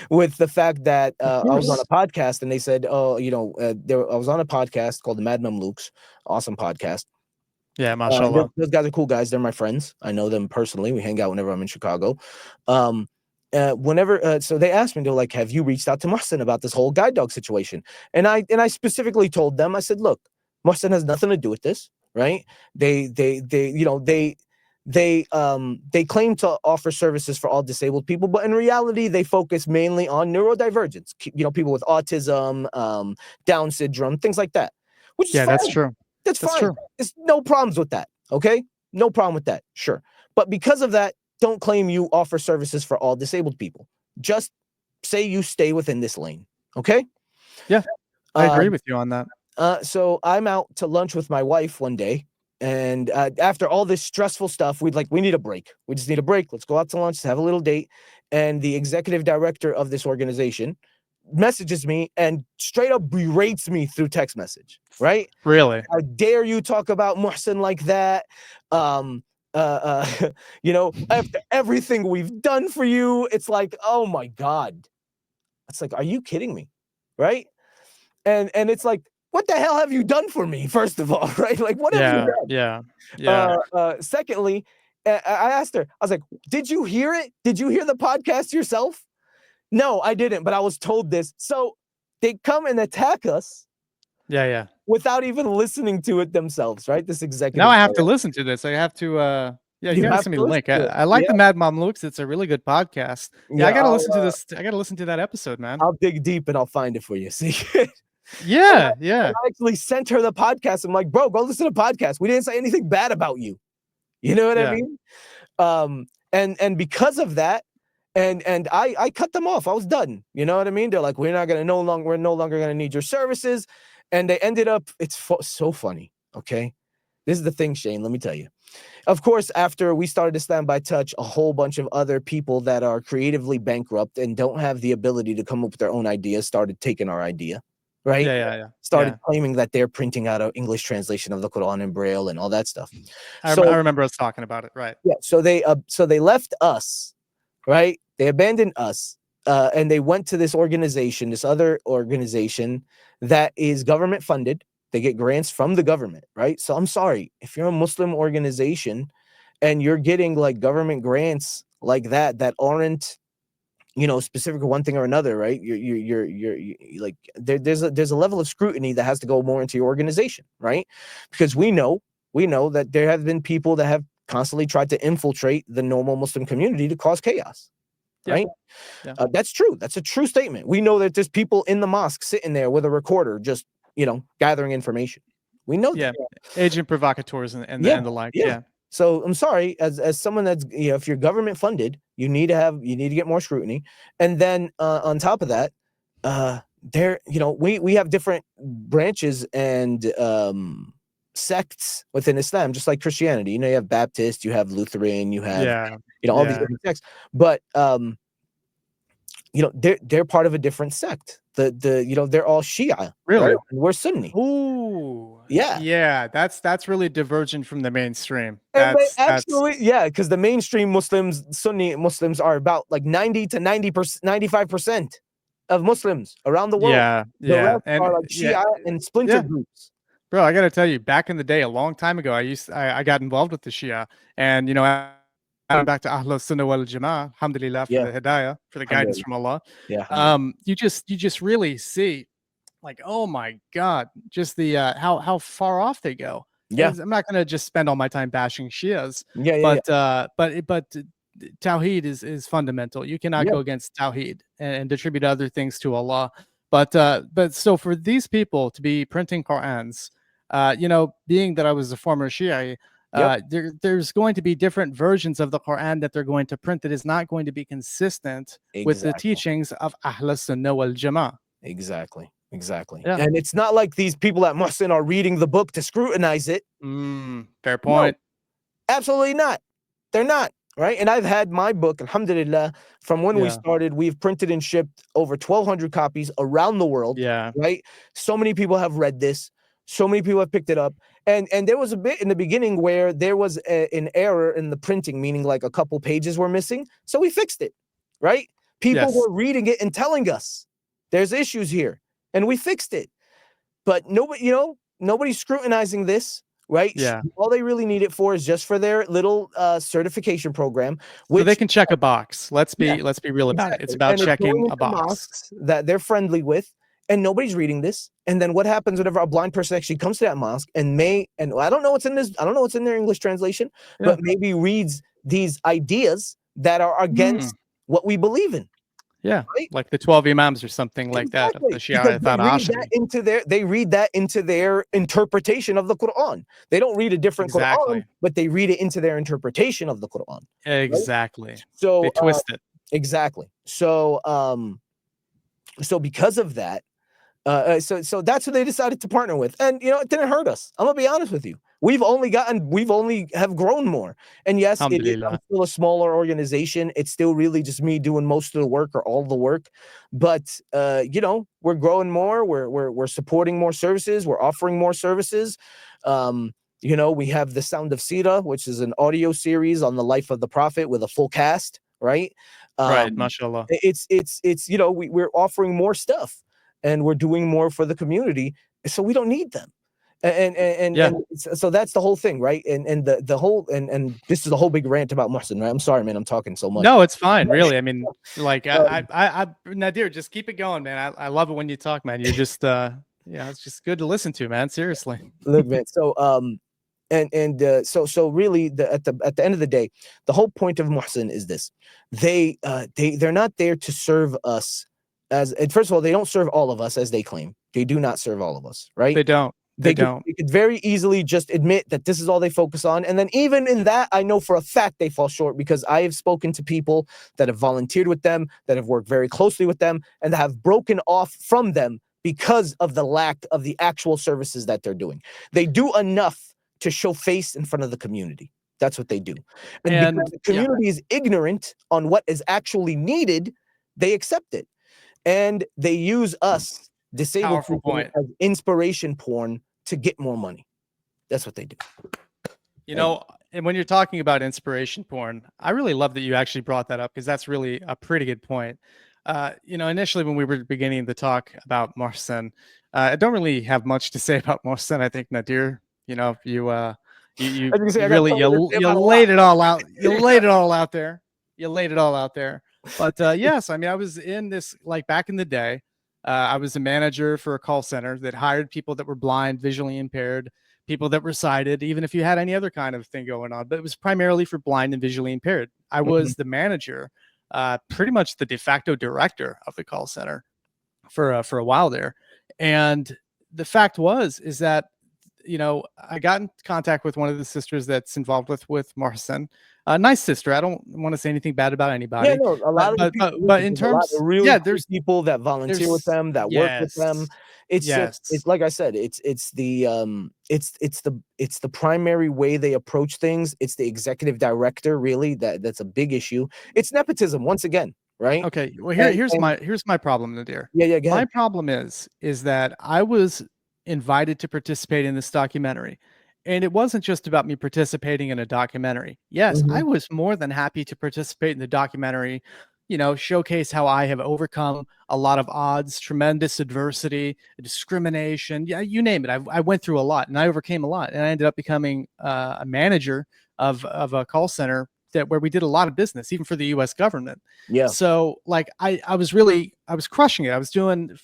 with the fact that Of I was on course. a podcast and they said, oh, I was on a podcast called the Mad Mamluks, awesome podcast. Yeah, mashallah. Those guys are cool guys. They're my friends. I know them personally. We hang out whenever I'm in Chicago. So they asked me, they're like, have you reached out to Muhsin about this whole guide dog situation? And I specifically told them, I said, look, Muhsin has nothing to do with this, right? They claim to offer services for all disabled people, but in reality, they focus mainly on neurodivergence, people with autism, Down syndrome, things like that, which is Yeah, fine. that's true. That's That's fine. true. There's no problems with that. Okay. No problem with that. Sure. But because of that, don't claim you offer services for all disabled people. Just say you stay within this lane. Okay. Yeah, I agree with you on that. So I'm out to lunch with my wife one day. And after all this stressful stuff, we need a break. We just need a break. Let's go out to lunch, have a little date. And the executive director of this organization messages me and straight up berates me through text message, right? Really? How dare you talk about Muhsin like that? After everything we've done for you, it's like, oh my God. It's like, are you kidding me? Right? And it's like, what the hell have you done for me? First of all, right? Like, what have you Yeah, done? yeah. Secondly, I asked her, I was like, did you hear it? Did you hear the podcast yourself? No, I didn't, but I was told this. So they come and attack us Yeah. without even listening to it themselves, right? This executive. Now I have to listen to this. I have to, yeah, you You gotta have send me to the listen link. to it. I like the Mad Mom Looks. It's a really good podcast. Yeah, Yeah, I gotta listen to this. I gotta listen to that episode, man. I'll dig deep and I'll find it for you. See, Yeah, and yeah. I actually sent her the podcast. I'm like, bro, go listen to the podcast. We didn't say anything bad about you. You know what I Yeah. mean? And because of that, and I cut them off. I was done. You know what I mean? They're like, we're no longer gonna need your services. And they ended up. It's so funny. Okay, this is the thing, Shane. Let me tell you. Of course, after we started Islam by Touch, a whole bunch of other people that are creatively bankrupt and don't have the ability to come up with their own ideas started taking our idea, right? Started claiming that they're printing out an English translation of the Quran in Braille and all that stuff. I So remember us talking about it, right? yeah, so they left us, right? They abandoned us, and they went to this other organization that is government funded. They get grants from the government, right? So I'm sorry, if you're a Muslim organization and you're getting like government grants like that aren't, specific to one thing or another, right? Like there's a level of scrutiny that has to go more into your organization, right? Because we know that there have been people that have constantly tried to infiltrate the normal Muslim community to cause chaos, Yeah. right? Yeah. That's true. That's a true statement. We know that there's people in the mosque sitting there with a recorder, just gathering information. We know that. Yeah. Agent provocateurs Yeah, and the like. yeah. Yeah. So I'm sorry, as someone that's, if you're government funded, you need to get more scrutiny. And then on top of that, there, we have different branches and sects within Islam, just like Christianity. You have Baptist, you have Lutheran, you have Yeah. all these Yeah. different sects. But they're part of a different sect. They're all Shia, right? Really? And we're Sunni. Ooh. Yeah. Yeah. That's really divergent from the mainstream. And they That's actually, yeah, because the mainstream Muslims, Sunni Muslims, are about like 90 to 90%, 95% of Muslims around the world. yeah. The Yeah. rest And are like yeah. Shia and splinter Yeah. groups. Bro, I gotta tell you, back in the day, a long time ago, I got involved with the Shia, and I went back to Ahlul Sunnah wal Jama'ah, alhamdulillah for Yeah. the hidayah, for the guidance Alhamdulillah. from Allah. Yeah. Alhamdulillah. You just really see, like, oh my God, just the how far off they go. Yeah. And I'm not gonna just spend all my time bashing Shias, Yeah. Yeah. but Tawheed is fundamental. You cannot Yeah. go against Tawheed and attribute other things to Allah. But so for these people to be printing Qurans, being that I was a former Shia, Yep. there's going to be different versions of the Quran that they're going to print that is not going to be consistent with the Exactly. teachings of Ahl Sunnah wal Jama'ah. Exactly. Exactly. Yeah. And it's not like these people at Muhsin are reading the book to scrutinize it. Fair No, point. absolutely not. They're not. Right. And I've had my book, alhamdulillah, from when we Yeah. started. We've printed and shipped over 1,200 copies around the world. Yeah. Right. So many people have read this. So many people have picked it up. And there was a bit in the beginning where there was an error in the printing, meaning like a couple pages were missing. So we fixed it. Right. People Yes. were reading it and telling us there's issues here. And we fixed it. But nobody's scrutinizing this. Right. Yeah. All they really need it for is just for their little certification program, So they which, can check a box. Let's yeah, be real about it. It's exactly. about And it's going checking a into box. mosques that they're friendly with, and nobody's reading this. And then what happens whenever a blind person actually comes to that mosque and I don't know what's in this, I don't know what's in their English translation, Yeah. but maybe reads these ideas that are against what we believe in. Yeah. Right? Like the 12 Imams or something like that of the Exactly, because Shia Ashari. they read that into their interpretation of the Quran. They don't read a different Quran, Exactly. but they read it into their interpretation of the Quran. Right? Exactly. They So twist it. exactly. So because of that, so that's who they decided to partner with, and it didn't hurt us. I'm gonna be honest with you. We've only have grown more, and yes, I'm Alhamdulillah. still a smaller organization. It's still really just me doing most of the work or all the work, but we're growing more. We're supporting more services. We're offering more services. We have the Sound of Sira, which is an audio series on the life of the Prophet with a full cast. Right. Right. MashaAllah. We're offering more stuff, and we're doing more for the community, so we don't need them. And so that's the whole thing, right? And the whole and this is a whole big rant about Muhsin, right? I'm sorry, man, I'm talking so much. No, it's fine. Really. I mean, like Um, Nadir, just keep it going, man. I love it when you talk, man. You're just it's just good to listen to, man. Seriously. Look, man. So really, at the end of the day, the whole point of Muhsin is this: they're not there to serve us and first of all, they don't serve all of us as they claim. They do not serve all of us, right? They don't. They They don't. could very easily just admit that this is all they focus on. And then even in that, I know for a fact they fall short, because I have spoken to people that have volunteered with them, that have worked very closely with them, and that have broken off from them because of the lack of the actual services that they're doing. They do enough to show face in front of the community. That's what they do. And because the community is ignorant on what is actually needed, they accept it. And they use us, disabled people, as inspiration porn to get more money. That's what they do. And when you're talking about inspiration porn, I really love that you actually brought that up, because that's really a pretty good point. Initially when we were beginning the talk about Mohsen, I don't really have much to say about Mohsen. I think Nadir, You As you can see, you I got really told to say you about a lot. laid it all out. You laid it all out there. You laid it all out there. But yes, I mean, I was in this like back in the day. I was a manager for a call center that hired people that were blind, visually impaired, people that were sighted, even if you had any other kind of thing going on. But it was primarily for blind and visually impaired. I Mhm. was the manager, pretty much the de facto director of the call center for a while there. And the fact was is that I got in contact with one of the sisters that's involved with Morrison. A nice sister. I don't want to say anything bad about Yeah, anybody, no, a lot but of the but people but listen, but in there's a lot of terms, really yeah, cool people that volunteer with there's them, that work with them. yes, It's just yes. it's like I said, it's the primary way they approach things. It's the executive director, really, that's a big issue. It's nepotism once again, right? Okay, well And here's my problem, Nadir. yeah, yeah, go My ahead. problem is that I was invited to participate in this documentary, and it wasn't just about me participating in a documentary. Yes, I Mhm. was more than happy to participate in the documentary, showcase how I have overcome a lot of odds, tremendous adversity, discrimination. Yeah, you name it. I went through a lot, and I overcame a lot, and I ended up becoming a manager of a call center that where we did a lot of business, even for the U.S. government. Yeah. So like I was crushing it. I was doing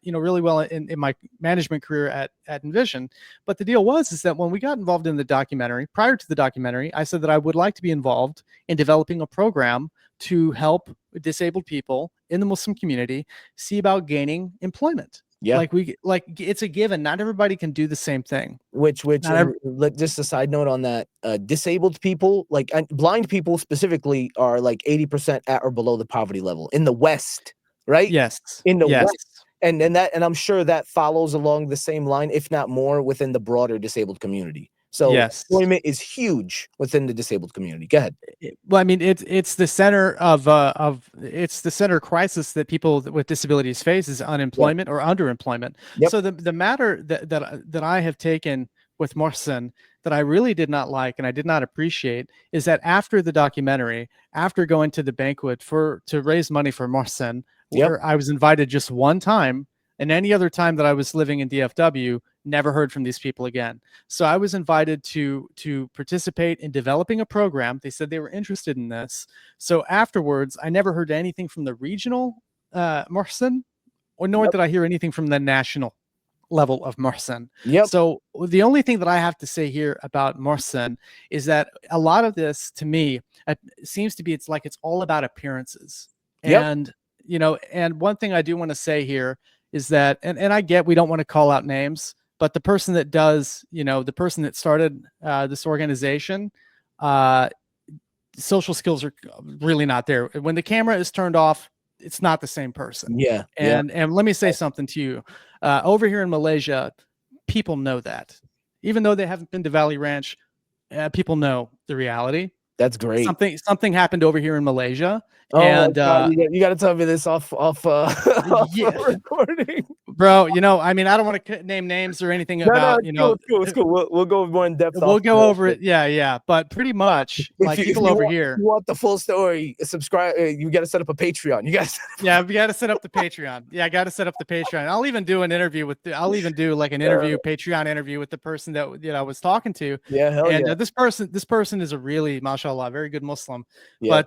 really well in my management career at Envision. But the deal was is that when we got involved in the documentary, prior to the documentary, I said that I would like to be involved in developing a program to help disabled people in the Muslim community see about gaining employment. Yeah. Like it's a given. Not everybody can do the same thing. Which Not every, and just a side note on that, disabled people, like, and blind people specifically are like 80% at or below the poverty level in the West, right? yes, In the yes, West. And I'm sure that follows along the same line, if not more, within the broader disabled community. So yes. employment is huge within the disabled community. Go ahead. Well, I mean, it's the center of it's the center crisis that people with disabilities face is Yeah. unemployment or underemployment. Yep. So the matter that I have taken with Morrison that I really did not like and I did not appreciate is that after the documentary, after going to the banquet to raise money for Morrison, Yep. where I was invited just one time, and any other time that I was living in DFW, never heard from these people again. So I was invited to participate in developing a program. They said they were interested in this. So afterwards, I never heard anything from the regional Morrison, or nor Yep. did I hear anything from the national level of Morrison. Yep. So the only thing that I have to say here about Morrison is that a lot of this, to me, seems to be it's like it's all about appearances. Yep. And and one thing I do want to say here is that, and I get we don't want to call out names, but the person that does, the person that started this organization, uh, social skills are really not there. When the camera is turned off, it's not the same person. Yeah. Yeah. And let me say something to you. Over here in Malaysia, people know that. Even though they haven't been to Valley Ranch, people know the reality. That's great. Something happened over here in Malaysia, Oh my and God. You got to tell me this off off yeah, recording. bro. I mean, I don't want to name names or anything No, no, about, it's cool, it's cool, it's cool. We'll go more in depth off we'll go over it. Yeah, yeah. But pretty much, if like you if people you over want if here. you want the full story, subscribe. You got to set up a Patreon. You guys. Yeah, we got to set up the Patreon. Yeah, I got to set up the Patreon. I'll even do an interview I'll even do like an interview, Patreon interview with the person that I was talking to. Yeah, hell And yeah, this person is a really, mashallah, very good Muslim. yeah.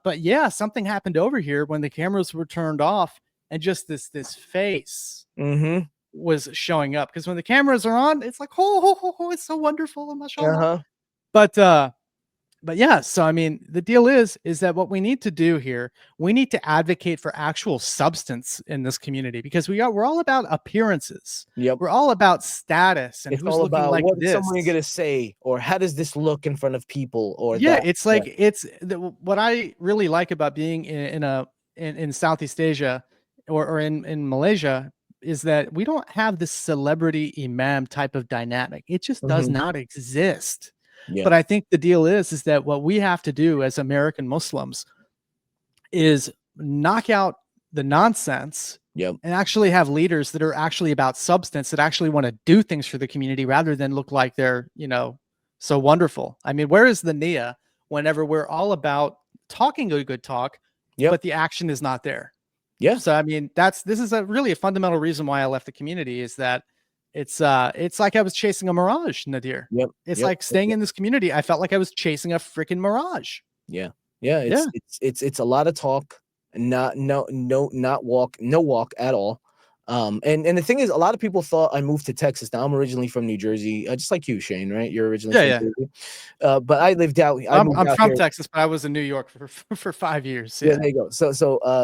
But yeah, something happened over here when the cameras were turned off, and just this face Mm-hmm. was showing up. Because when the cameras are on, it's like, it's so wonderful, mashallah. Uh-huh. But yeah, so I mean, the deal is that what we need to do here, we need to advocate for actual substance in this community, because we're all about appearances. Yep. We're all about status and It's who's all looking about like what is this. someone gonna say, or how does this look in front of people, or Yeah, that. it's Yeah. like what I really like about being in Southeast Asia or in Malaysia is that we don't have this celebrity imam type of dynamic. It just does Mm-hmm. not exist. Yeah. But I think the deal is that what we have to do as American Muslims is knock out the nonsense Yep. and actually have leaders that are actually about substance, that actually want to do things for the community rather than look like they're, so wonderful. I mean, where is the Nia whenever we're all about talking a good talk, Yep. but the action is not there? Yeah. So, I mean, this is really a fundamental reason why I left the community, is that It's like I was chasing a mirage, Nadir. Yep. It's Yep. like staying in this community. I felt like I was chasing a freaking mirage. Yeah. Yeah. Yeah. It's a lot of talk and not walk, no walk at all. And the thing is, a lot of people thought I moved to Texas. Now I'm originally from New Jersey, just like you, Shane, right? You're originally Yeah, from yeah. Jersey. But I lived out, I moved I'm out from here. Texas, but I was in New York for 5 years. Yeah, Yeah. there you go.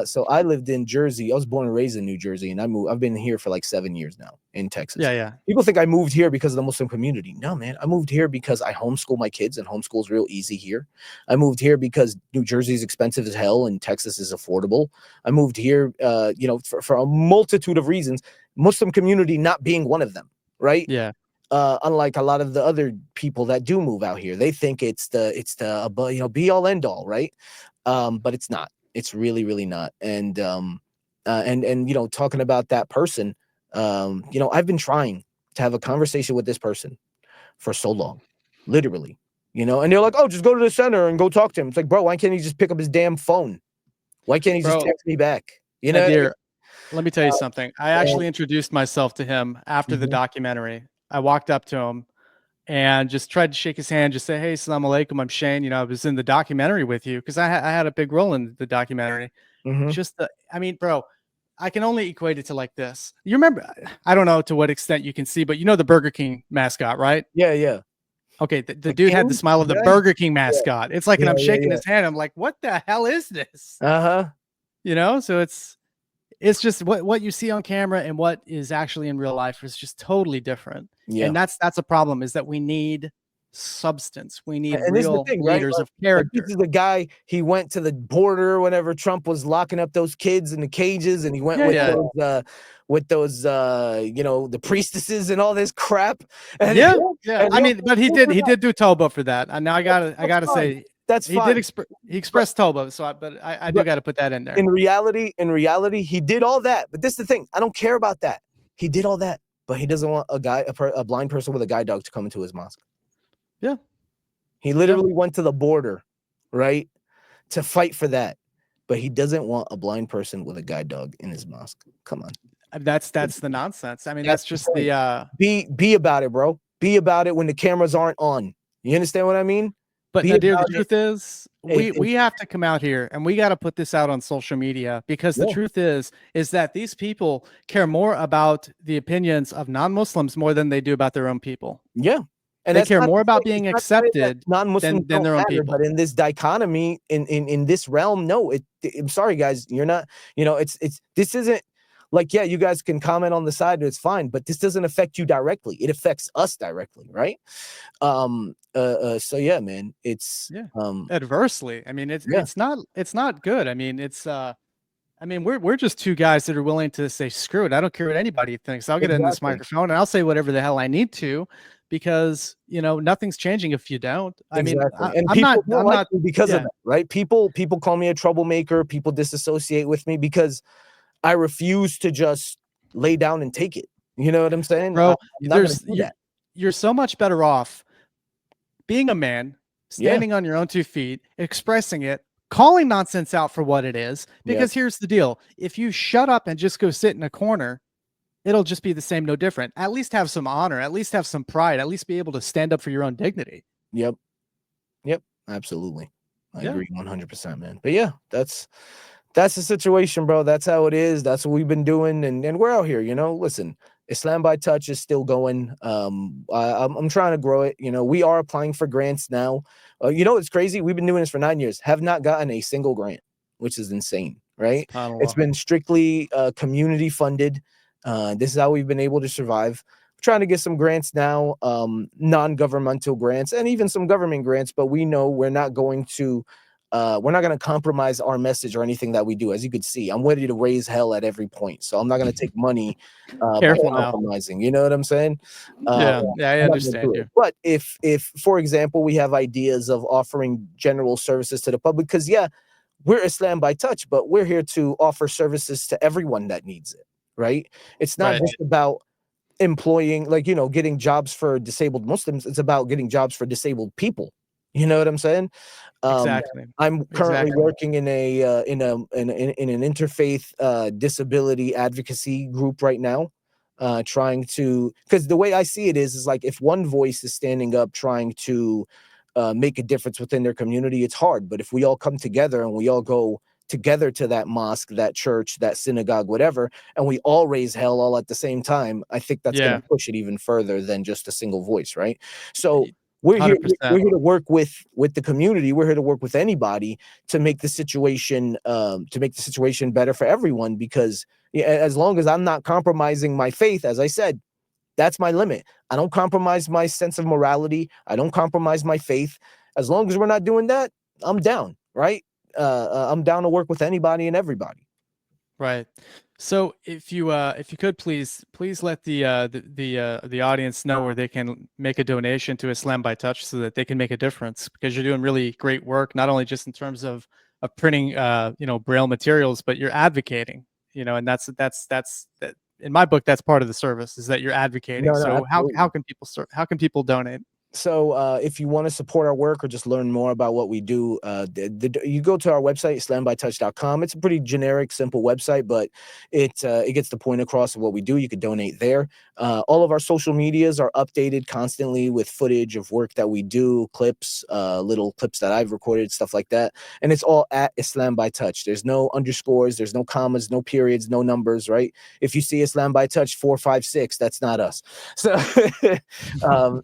So I lived in Jersey. I was born and raised in New Jersey, and I've been here for like 7 years now in Texas. Yeah, yeah. People think I moved here because of the Muslim community. No, man, I moved here because I homeschool my kids, and homeschool is real easy here. I moved here because New Jersey is expensive as hell, and Texas is affordable. I moved here, for a multitude of reasons. Muslim community not being one of them, right? Yeah. Unlike a lot of the other people that do move out here, they think it's the be all end all, right? But it's not. It's really, really not. And talking about that person, I've been trying to have a conversation with this person for so long, literally, and they're like, oh, just go to the center and go talk to him. It's like, bro, why can't he just pick up his damn phone? Why can't he just Bro, text me back? Nadir, let me tell you something. I And- actually introduced myself to him after the Mhm. documentary. I walked up to him and just tried to shake his hand, just say, "Hey, salam alaikum, I'm Shane. I was in the documentary with you," because I had a big role in the documentary. Mhm. I mean, bro, I can only equate it to like this. You remember? I don't know to what extent you can see, but the Burger King mascot, right? Yeah, yeah. Okay, the dude had the King? smile of the Yeah. Burger King mascot. It's like, and Yeah, I'm yeah, shaking yeah. his hand. I'm like, what the hell is this? Uh-huh. So it's just what you see on camera and what is actually in real life is just totally different. Yeah. And that's a problem, is that we need substance. We need And this is the real thing, right? leaders of Like this character. is the guy, he went to the border whenever Trump was locking up those kids in the cages, and he went Yeah, with yeah. those the priestesses and all this crap. And Yeah, yeah. and I mean, but he he'll did do Toba for that. And now I gotta That's fine. say That's he did fine. he expressed Toba. So I do But gotta put that in there. in reality, he did all that. But this is the thing. I don't care about that. He did all that, but he doesn't want a blind person with a guide dog to come into his mosque. Yeah. He literally went to the border, right, to fight for that. But he doesn't want a blind person with a guide dog in his mosque. Come on. That's the nonsense. I mean, That's that's the just point. the Be about it, bro. Be about it when the cameras aren't on. You understand what I mean? but Be Nadir, the about it. truth is, It- we have to come out here and we got to put this out on social media, because the Yeah. truth is that these people care more about the opinions of non-Muslims more than they do about their own people. Yeah. And They that's care not more to about say- being it's not to say that accepted non-Muslims than don't their own matter, people. but in this dichotomy, in this realm, no. I'm sorry, guys. You're not. It's this isn't like, yeah, you guys can comment on the side, it's fine, but this doesn't affect you directly. It affects us directly, right? So yeah, man, it's Yeah. Adversely. I mean, yeah, it's not good. I mean, I mean, we're just two guys that are willing to say, screw it. I don't care what anybody thinks. I'll get in this exactly. microphone and I'll say whatever the hell I need to, because nothing's changing if you don't. I mean, Exactly. And I'm people don't I'm like not me because of yeah, that, right? People call me a troublemaker. People disassociate with me because I refuse to just lay down and take it. You know what I'm saying? I'm bro. not going to do that. You're so much better off being a man, Yeah. standing on your own 2 feet, expressing it, calling nonsense out for what it is. Yeah. Because here's the deal: if you shut up and just go sit in a corner, it'll just be the same, no different. At least have some honor, at least have some pride, at least be able to stand up for your own dignity. Yep. Yep. Absolutely. I Yeah. agree 100%, man. But yeah, that's the situation, bro. That's how it is. That's what we've been doing, and we're out here. Listen, Islam by Touch is still going. I'm trying to grow it. We are applying for grants now. It's crazy. We've been doing this for 9 years. Have not gotten a single grant, which is insane, right? It's been strictly community funded. This is how we've been able to survive. We're trying to get some grants now, non-governmental grants, and even some government grants. But we know we're not going to compromise our message or anything that we do. As you could see, I'm ready to raise hell at every point. So I'm not going to take money Careful by now. compromising. You know what I'm saying? Yeah, I I'm not gonna understand do you. it. But if for example, we have ideas of offering general services to the public, because yeah, we're Islam by Touch, but we're here to offer services to everyone that needs it, right? It's not Right. just about employing, getting jobs for disabled Muslims. It's about getting jobs for disabled people. You know what I'm saying? Exactly. I'm currently Exactly. working in an interfaith disability advocacy group right now. trying to, because the way I see it is like if one voice is standing up trying to make a difference within their community, it's hard. But if we all come together and we all go together to that mosque, that church, that synagogue, whatever, and we all raise hell all at the same time, I think that's going Yeah. to push it even further than just a single voice, right? So y- we're here. We're 100%. here to work with the community. We're here to work with anybody to make the situation better for everyone. Because yeah, as long as I'm not compromising my faith, as I said, that's my limit. I don't compromise my sense of morality. I don't compromise my faith. As long as we're not doing that, I'm down, right? I'm down to work with anybody and everybody. Right. So if you could please let the audience know where they can make a donation to Islam by Touch so that they can make a difference, because you're doing really great work, not only just in terms of printing braille materials, but you're advocating, and that's that in my book, that's part of the service, is that you're advocating. No, no, So how absolutely. can people start, how can people donate? So if you want to support our work or just learn more about what we do, you go to our website, islambytouch.com. It's a pretty generic, simple website, but it gets the point across of what we do. You could donate there. All of our social medias are updated constantly with footage of work that we do, clips, little clips that I've recorded, stuff like that. And it's all at Islam by Touch. There's no underscores, there's no commas, no periods, no numbers, right? If you see Islam by Touch 456, that's not us. So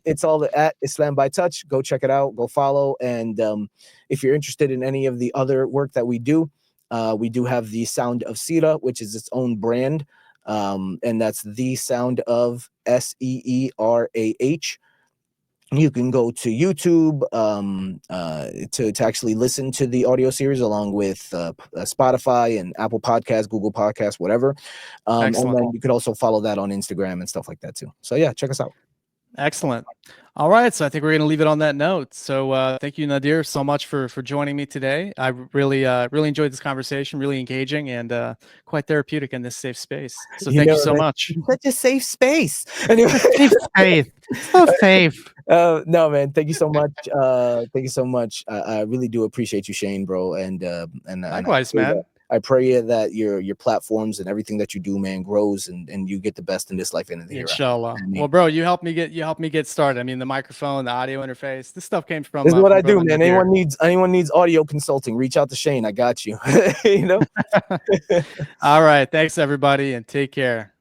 it's all at Islam by Touch. Go check it out. Go follow. And if you're interested in any of the other work that we do have the Sound of Sira, which is its own brand. And that's the Sound of SEERAH. You can go to YouTube to actually listen to the audio series along with Spotify and Apple Podcasts, Google Podcasts, whatever. And Excellent. then you could also follow that on Instagram and stuff like that too. So yeah, check us out. Excellent. All right, so I think we're going to leave it on that note. So thank you, Nadir, so much for joining me today. I really enjoyed this conversation, really engaging and quite therapeutic in this safe space. So thank you so much. Such a safe space. Anyway, Safe space. So safe. no, man, thank you so much. Thank you so much. I really do appreciate you, Shane, bro. And Likewise, man. I pray that your platforms and everything that you do, man, grows and you get the best in this life and in the hereafter. Inshallah. Well, bro, you helped me get started. I mean, the microphone, the audio interface, this stuff came from. This is what from I do, Brother man. Nadir. Anyone needs audio consulting, reach out to Shane. I got you. You know. All right. Thanks, everybody, and take care.